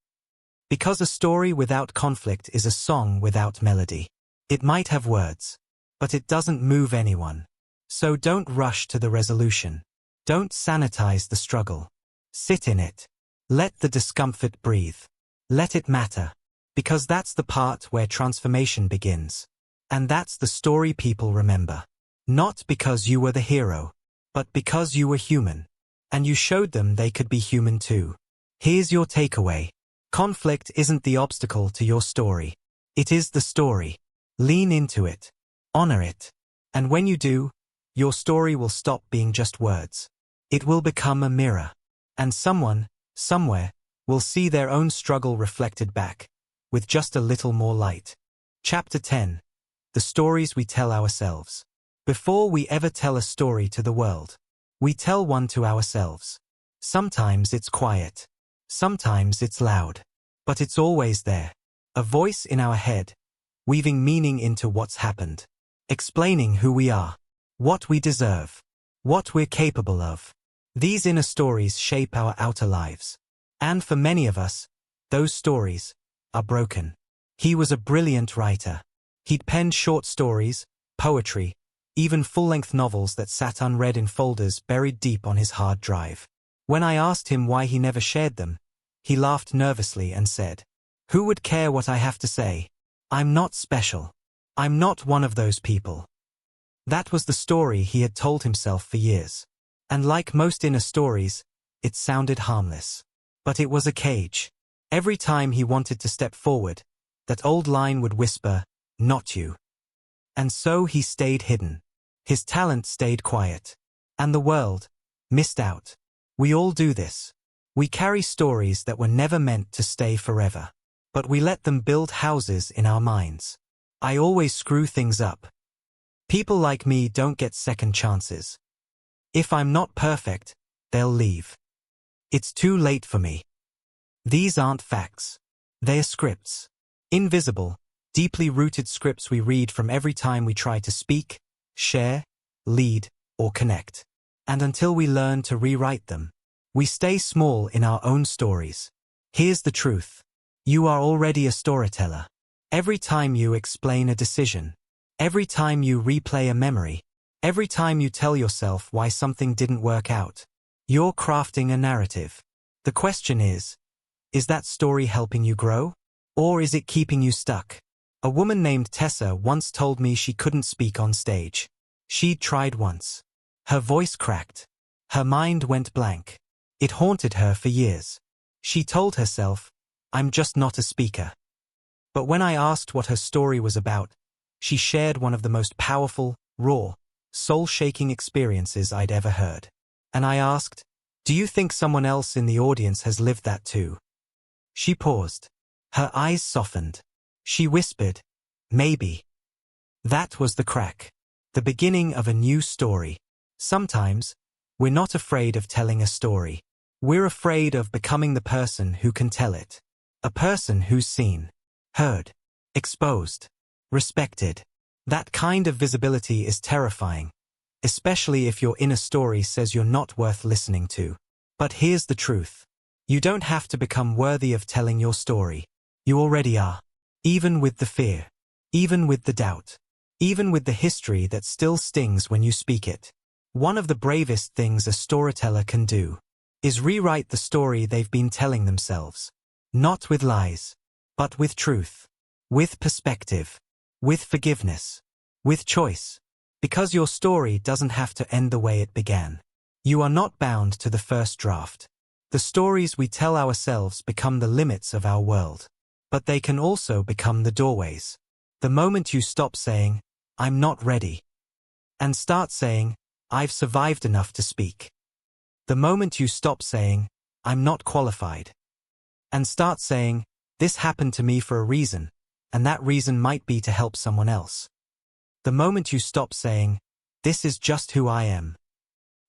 Because a story without conflict is a song without melody. It might have words, but it doesn't move anyone. So don't rush to the resolution. Don't sanitize the struggle. Sit in it. Let the discomfort breathe. Let it matter. Because that's the part where transformation begins. And that's the story people remember. Not because you were the hero, but because you were human. And you showed them they could be human too. Here's your takeaway. Conflict isn't the obstacle to your story. It is the story. Lean into it. Honor it. And when you do, your story will stop being just words. It will become a mirror. And someone, somewhere, will see their own struggle reflected back, with just a little more light. Chapter 10. The stories we tell ourselves. Before we ever tell a story to the world, we tell one to ourselves. Sometimes it's quiet. Sometimes it's loud. But it's always there. A voice in our head, weaving meaning into what's happened. Explaining who we are. What we deserve. What we're capable of. These inner stories shape our outer lives. And for many of us, those stories are broken. He was a brilliant writer. He'd penned short stories, poetry, even full-length novels that sat unread in folders buried deep on his hard drive. When I asked him why he never shared them, he laughed nervously and said, "Who would care what I have to say? I'm not special. I'm not one of those people." That was the story he had told himself for years. And like most inner stories, it sounded harmless. But it was a cage. Every time he wanted to step forward, that old line would whisper, "Not you." And so he stayed hidden. His talent stayed quiet. And the world missed out. We all do this. We carry stories that were never meant to stay forever. But we let them build houses in our minds. I always screw things up. People like me don't get second chances. If I'm not perfect, they'll leave. It's too late for me. These aren't facts. They're scripts. Invisible, deeply rooted scripts we read from every time we try to speak, share, lead, or connect. And until we learn to rewrite them, we stay small in our own stories. Here's the truth. You are already a storyteller. Every time you explain a decision, every time you replay a memory, every time you tell yourself why something didn't work out, you're crafting a narrative. The question is that story helping you grow? Or is it keeping you stuck? A woman named Tessa once told me she couldn't speak on stage. She'd tried once. Her voice cracked. Her mind went blank. It haunted her for years. She told herself, "I'm just not a speaker." But when I asked what her story was about, she shared one of the most powerful, raw, soul-shaking experiences I'd ever heard. And I asked, "Do you think someone else in the audience has lived that too?" She paused. Her eyes softened. She whispered, "Maybe." That was the crack. The beginning of a new story. Sometimes, we're not afraid of telling a story. We're afraid of becoming the person who can tell it. A person who's seen, heard, exposed, respected. That kind of visibility is terrifying, especially if your inner story says you're not worth listening to. But here's the truth. You don't have to become worthy of telling your story. You already are. Even with the fear. Even with the doubt. even with the history that still stings when you speak it. One of the bravest things a storyteller can do is rewrite the story they've been telling themselves. Not with lies, but with truth, with perspective, with forgiveness, with choice. Because your story doesn't have to end the way it began. You are not bound to the first draft. The stories we tell ourselves become the limits of our world. But they can also become the doorways. The moment you stop saying, "I'm not ready," and start saying, "I've survived enough to speak." The moment you stop saying, "I'm not qualified," and start saying, "This happened to me for a reason, and that reason might be to help someone else." The moment you stop saying, "This is just who I am,"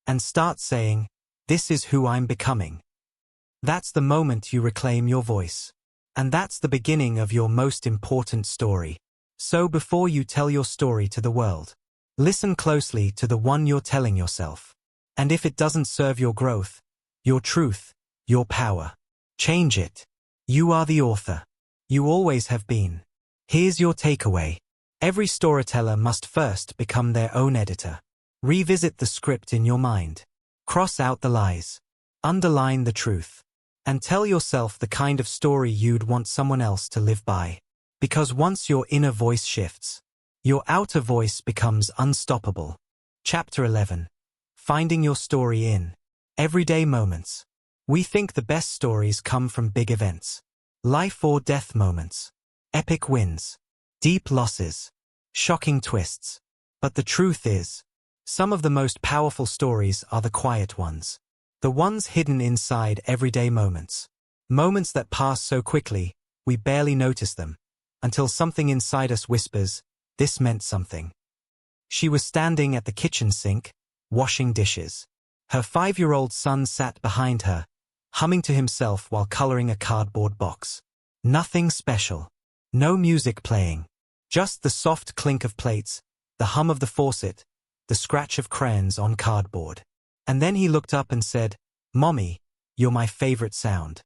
and start saying, "This is who I'm becoming." That's the moment you reclaim your voice. And that's the beginning of your most important story. So before you tell your story to the world, listen closely to the one you're telling yourself. And if it doesn't serve your growth, your truth, your power, change it. You are the author. You always have been. Here's your takeaway. Every storyteller must first become their own editor. Revisit the script in your mind. Cross out the lies. Underline the truth. And tell yourself the kind of story you'd want someone else to live by. Because once your inner voice shifts, your outer voice becomes unstoppable. Chapter 11. Finding your story in everyday moments. We think the best stories come from big events. Life or death moments. Epic wins. Deep losses. Shocking twists. But the truth is, some of the most powerful stories are the quiet ones. The ones hidden inside everyday moments. Moments that pass so quickly, we barely notice them, until something inside us whispers, "This meant something." She was standing at the kitchen sink, washing dishes. Her 5-year-old son sat behind her, humming to himself while coloring a cardboard box. Nothing special. No music playing. Just the soft clink of plates, the hum of the faucet, the scratch of crayons on cardboard. And then he looked up and said, "Mommy, you're my favorite sound."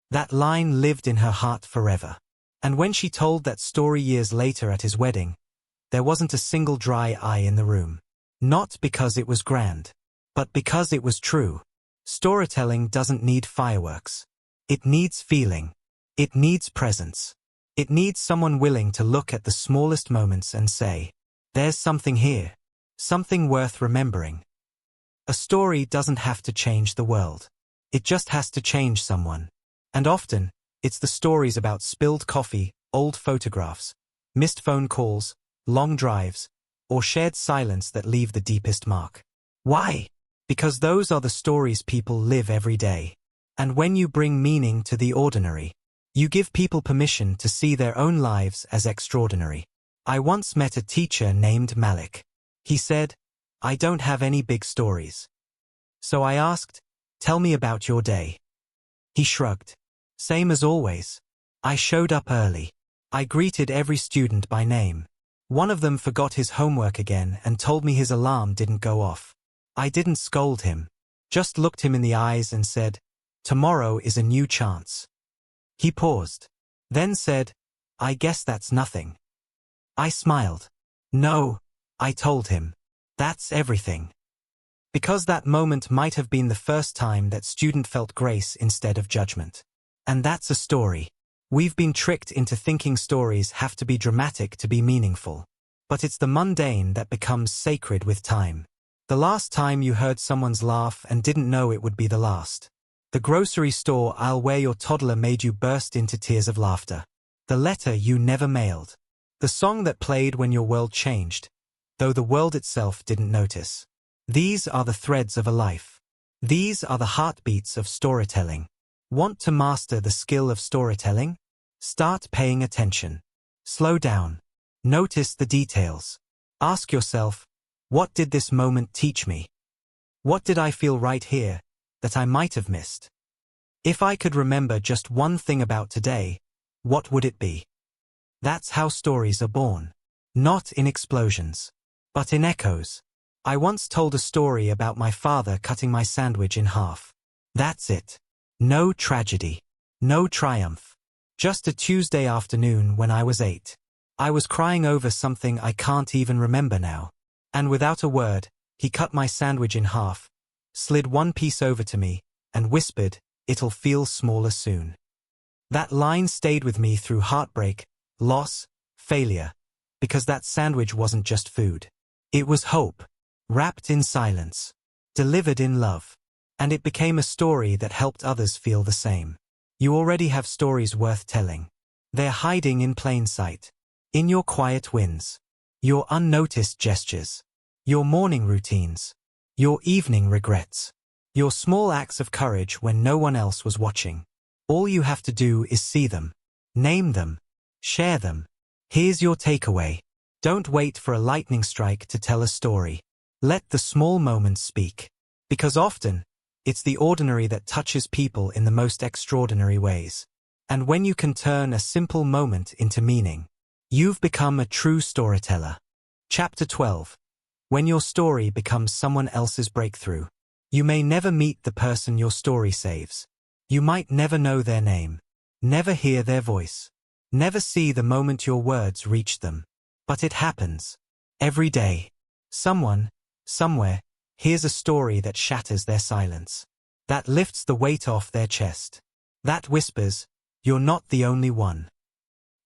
That line lived in her heart forever. And when she told that story years later at his wedding, there wasn't a single dry eye in the room. Not because it was grand, but because it was true. Storytelling doesn't need fireworks. It needs feeling. It needs presence. It needs someone willing to look at the smallest moments and say, "There's something here. Something worth remembering." A story doesn't have to change the world. It just has to change someone. And often, it's the stories about spilled coffee, old photographs, missed phone calls, long drives, or shared silence that leave the deepest mark. Why? Because those are the stories people live every day. And when you bring meaning to the ordinary, you give people permission to see their own lives as extraordinary. I once met a teacher named Malik. He said, "I don't have any big stories." So I asked, "Tell me about your day." He shrugged. "Same as always. I showed up early. I greeted every student by name. One of them forgot his homework again and told me his alarm didn't go off. I didn't scold him, just looked him in the eyes and said, 'Tomorrow is a new chance.'" He paused, then said, "I guess that's nothing." I smiled. "No," I told him, "that's everything." Because that moment might have been the first time that student felt grace instead of judgment. And that's a story. We've been tricked into thinking stories have to be dramatic to be meaningful. But it's the mundane that becomes sacred with time. The last time you heard someone's laugh and didn't know it would be the last. The grocery store aisle where your toddler made you burst into tears of laughter. The letter you never mailed. The song that played when your world changed, though the world itself didn't notice. These are the threads of a life. These are the heartbeats of storytelling. Want to master the skill of storytelling? Start paying attention. Slow down. Notice the details. Ask yourself, what did this moment teach me? What did I feel right here that I might have missed? If I could remember just one thing about today, what would it be? That's how stories are born. Not in explosions, but in echoes. I once told a story about my father cutting my sandwich in half. That's it. No tragedy. No triumph. Just a Tuesday afternoon when I was 8. I was crying over something I can't even remember now. And without a word, he cut my sandwich in half, slid one piece over to me, and whispered, "It'll feel smaller soon." That line stayed with me through heartbreak, loss, failure, because that sandwich wasn't just food. It was hope, wrapped in silence, delivered in love. And it became a story that helped others feel the same. You already have stories worth telling. They're hiding in plain sight. In your quiet wins, your unnoticed gestures, your morning routines, your evening regrets, your small acts of courage when no one else was watching. All you have to do is see them, name them, share them. Here's your takeaway. Don't wait for a lightning strike to tell a story. Let the small moments speak. Because often, it's the ordinary that touches people in the most extraordinary ways. And when you can turn a simple moment into meaning, you've become a true storyteller. Chapter 12. When your story becomes someone else's breakthrough. You may never meet the person your story saves. You might never know their name, never hear their voice, never see the moment your words reach them. But it happens. Every day. Someone, somewhere, hears a story that shatters their silence. That lifts the weight off their chest. That whispers, "You're not the only one."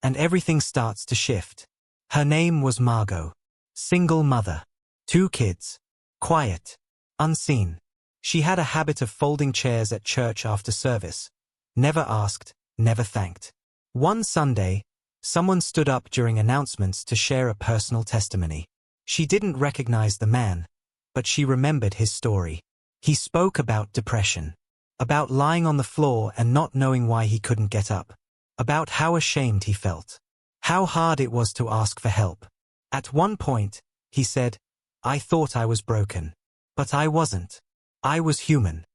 And everything starts to shift. Her name was Margot. Single mother. 2 kids. Quiet. Unseen. She had a habit of folding chairs at church after service. Never asked, never thanked. One Sunday, someone stood up during announcements to share a personal testimony. She didn't recognize the man, but she remembered his story. He spoke about depression. About lying on the floor and not knowing why he couldn't get up. About how ashamed he felt. How hard it was to ask for help. At one point, he said, "I thought I was broken. But I wasn't. I was human."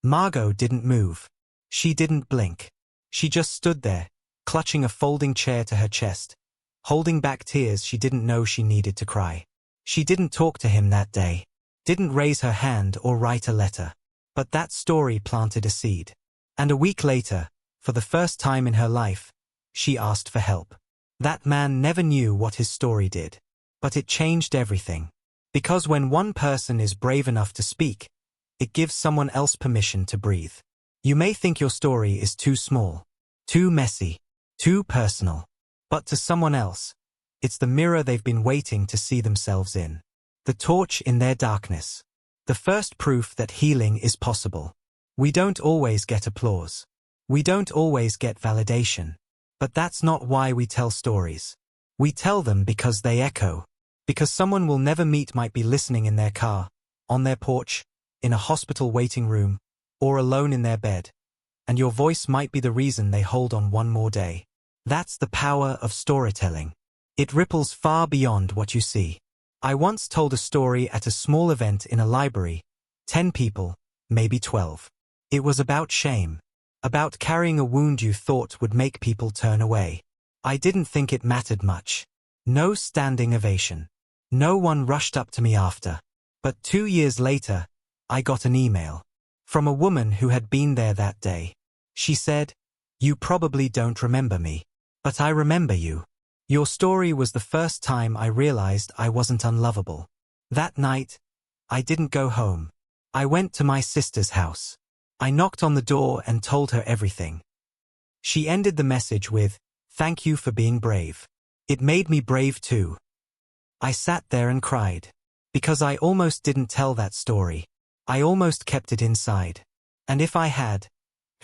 Margot didn't move. She didn't blink. She just stood there, clutching a folding chair to her chest, holding back tears she didn't know she needed to cry. She didn't talk to him that day. Didn't raise her hand or write a letter. But that story planted a seed. And a week later, for the first time in her life, she asked for help. That man never knew what his story did. But it changed everything. Because when one person is brave enough to speak, it gives someone else permission to breathe. You may think your story is too small, too messy, too personal. But to someone else, it's the mirror they've been waiting to see themselves in. The torch in their darkness. The first proof that healing is possible. We don't always get applause. We don't always get validation. But that's not why we tell stories. We tell them because they echo. Because someone we'll never meet might be listening in their car, on their porch, in a hospital waiting room, or alone in their bed. And your voice might be the reason they hold on one more day. That's the power of storytelling. It ripples far beyond what you see. I once told a story at a small event in a library. 10 people, maybe 12. It was about shame. About carrying a wound you thought would make people turn away. I didn't think it mattered much. No standing ovation. No one rushed up to me after. But 2 years later, I got an email. From a woman who had been there that day. She said, "You probably don't remember me. But I remember you. Your story was the first time I realized I wasn't unlovable. That night, I didn't go home. I went to my sister's house. I knocked on the door and told her everything." She ended the message with, "Thank you for being brave. It made me brave too." I sat there and cried. Because I almost didn't tell that story. I almost kept it inside. And if I had,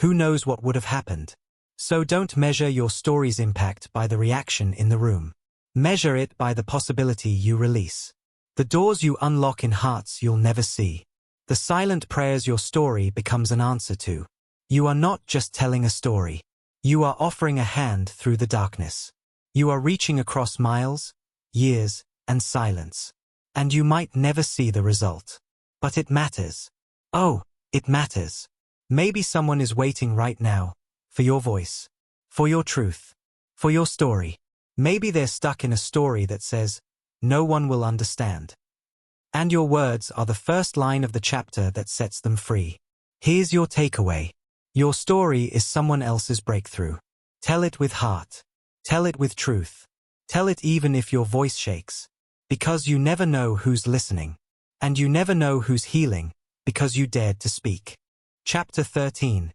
who knows what would have happened. So don't measure your story's impact by the reaction in the room. Measure it by the possibility you release. The doors you unlock in hearts you'll never see. The silent prayers your story becomes an answer to. You are not just telling a story. You are offering a hand through the darkness. You are reaching across miles, years, and silence. And you might never see the result. But it matters. Oh, it matters. Maybe someone is waiting right now. For your voice. For your truth. For your story. Maybe they're stuck in a story that says, "No one will understand." And your words are the first line of the chapter that sets them free. Here's your takeaway. Your story is someone else's breakthrough. Tell it with heart. Tell it with truth. Tell it even if your voice shakes. Because you never know who's listening. And you never know who's healing, because you dared to speak. Chapter 13.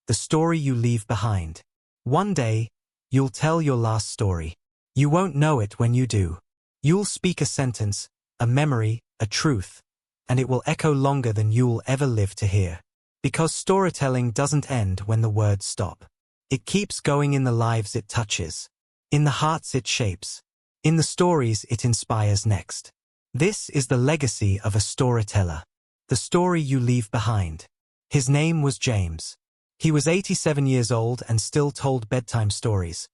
The story you leave behind. One day, you'll tell your last story. You won't know it when you do. You'll speak a sentence, a memory, a truth, and it will echo longer than you'll ever live to hear. Because storytelling doesn't end when the words stop. It keeps going in the lives it touches, in the hearts it shapes, in the stories it inspires next. This is the legacy of a storyteller. The story you leave behind. His name was James. He was 87 years old and still told bedtime stories,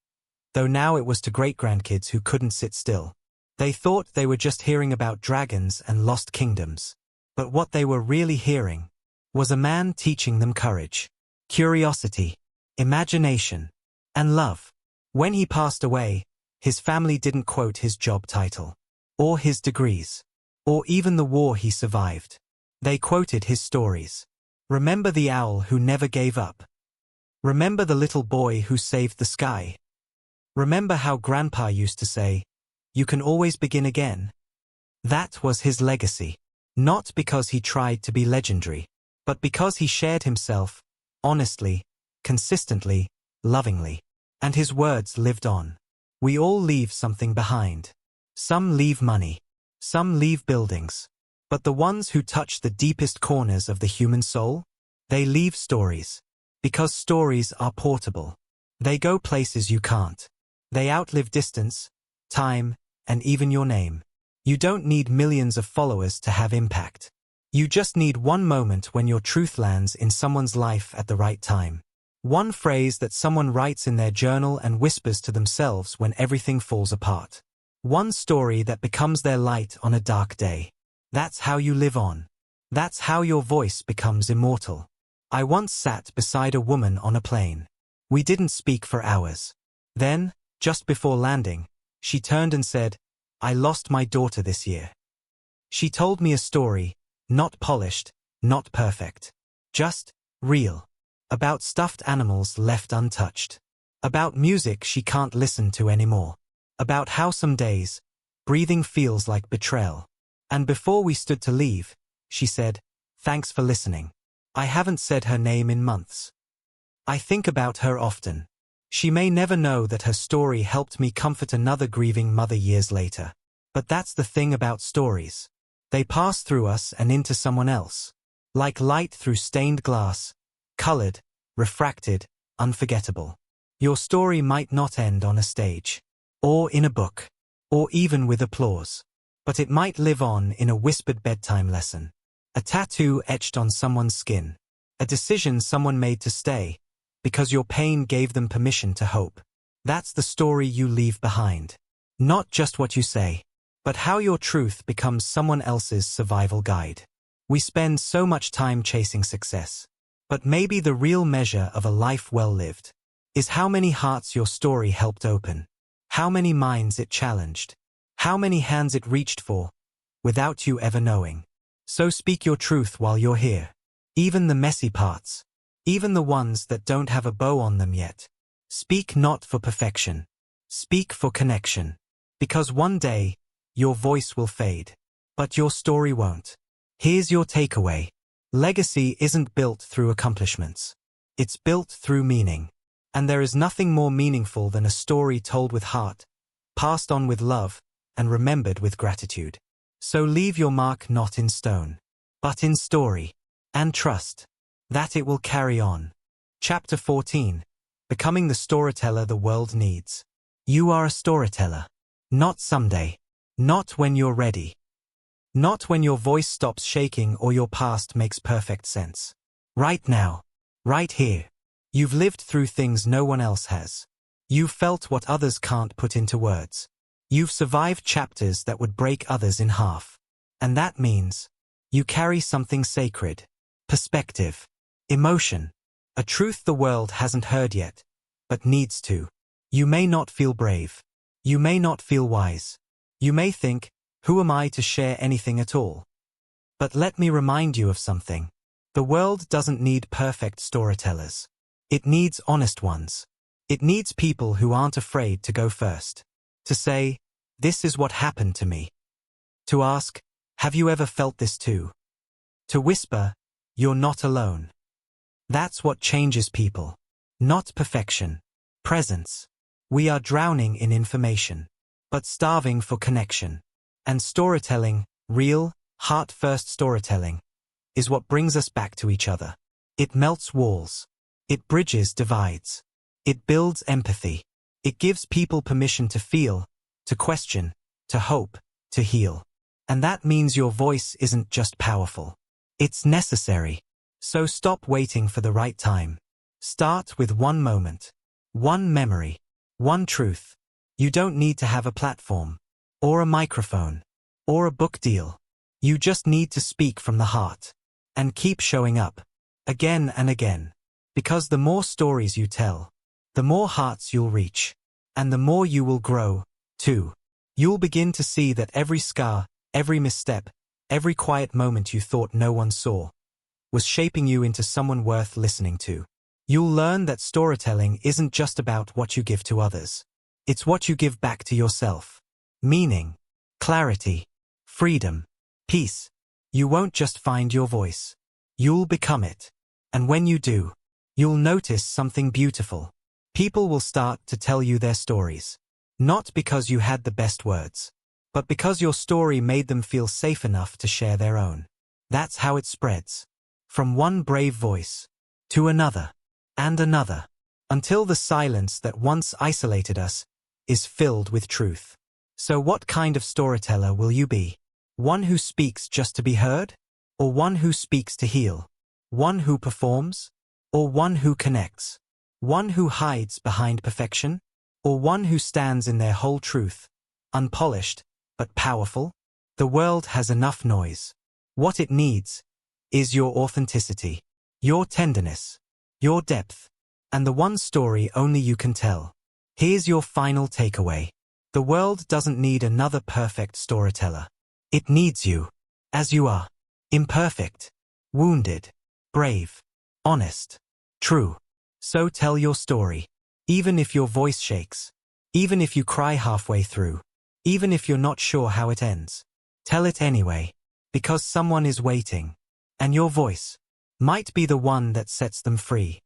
though now it was to great-grandkids who couldn't sit still. They thought they were just hearing about dragons and lost kingdoms. But what they were really hearing was a man teaching them courage, curiosity, imagination, and love. When he passed away, his family didn't quote his job title, or his degrees, or even the war he survived. They quoted his stories. Remember the owl who never gave up. Remember the little boy who saved the sky. Remember how Grandpa used to say, "You can always begin again." That was his legacy. Not because he tried to be legendary, but because he shared himself, honestly, consistently, lovingly. And his words lived on. We all leave something behind. Some leave money. Some leave buildings. But the ones who touch the deepest corners of the human soul? They leave stories. Because stories are portable. They go places you can't. They outlive distance, time, and even your name. You don't need millions of followers to have impact. You just need one moment when your truth lands in someone's life at the right time. One phrase that someone writes in their journal and whispers to themselves when everything falls apart. One story that becomes their light on a dark day. That's how you live on. That's how your voice becomes immortal. I once sat beside a woman on a plane. We didn't speak for hours. Then, just before landing, she turned and said, "I lost my daughter this year." She told me a story, not polished, not perfect. Just real. About stuffed animals left untouched. About music she can't listen to anymore. About how some days, breathing feels like betrayal. And before we stood to leave, she said, "Thanks for listening." I haven't said her name in months. I think about her often. She may never know that her story helped me comfort another grieving mother years later. But that's the thing about stories. They pass through us and into someone else. Like light through stained glass, colored, refracted, unforgettable. Your story might not end on a stage, or in a book, or even with applause. But it might live on in a whispered bedtime lesson. A tattoo etched on someone's skin. A decision someone made to stay, because your pain gave them permission to hope. That's the story you leave behind. Not just what you say, but how your truth becomes someone else's survival guide. We spend so much time chasing success. But maybe the real measure of a life well lived is how many hearts your story helped open. How many minds it challenged. How many hands it reached for, without you ever knowing. So speak your truth while you're here. Even the messy parts. Even the ones that don't have a bow on them yet. Speak not for perfection. Speak for connection. Because one day, your voice will fade. But your story won't. Here's your takeaway. Legacy isn't built through accomplishments. It's built through meaning. And there is nothing more meaningful than a story told with heart, passed on with love, and remembered with gratitude. So leave your mark not in stone, but in story, and trust that it will carry on. Chapter 14. Becoming the storyteller the world needs. You are a storyteller. Not someday. Not when you're ready. Not when your voice stops shaking or your past makes perfect sense. Right now. Right here. You've lived through things no one else has. You've felt what others can't put into words. You've survived chapters that would break others in half. And that means you carry something sacred. Perspective. Emotion. A truth the world hasn't heard yet, but needs to. You may not feel brave. You may not feel wise. You may think, who am I to share anything at all? But let me remind you of something. The world doesn't need perfect storytellers. It needs honest ones. It needs people who aren't afraid to go first. To say, "This is what happened to me." To ask, "Have you ever felt this too?" To whisper, "You're not alone." That's what changes people. Not perfection. Presence. We are drowning in information, but starving for connection. And storytelling, real, heart-first storytelling, is what brings us back to each other. It melts walls. It bridges divides. It builds empathy. It gives people permission to feel, to question, to hope, to heal. And that means your voice isn't just powerful. It's necessary. So stop waiting for the right time. Start with one moment, one memory, one truth. You don't need to have a platform, or a microphone, or a book deal. You just need to speak from the heart. And keep showing up, again and again. Because the more stories you tell, the more hearts you'll reach. And the more you will grow, too. You'll begin to see that every scar, every misstep, every quiet moment you thought no one saw, was shaping you into someone worth listening to. You'll learn that storytelling isn't just about what you give to others. It's what you give back to yourself. Meaning, clarity, freedom, peace. You won't just find your voice. You'll become it. And when you do, you'll notice something beautiful. People will start to tell you their stories. Not because you had the best words, but because your story made them feel safe enough to share their own. That's how it spreads. From one brave voice, to another, and another, until the silence that once isolated us is filled with truth. So what kind of storyteller will you be? One who speaks just to be heard? Or one who speaks to heal? One who performs? Or one who connects? One who hides behind perfection? Or one who stands in their whole truth, unpolished, but powerful? The world has enough noise. What it needs is your authenticity, your tenderness, your depth, and the one story only you can tell. Here's your final takeaway. The world doesn't need another perfect storyteller. It needs you, as you are. Imperfect, wounded, brave, honest, true. So tell your story. Even if your voice shakes, even if you cry halfway through, even if you're not sure how it ends, tell it anyway, because someone is waiting, and your voice might be the one that sets them free.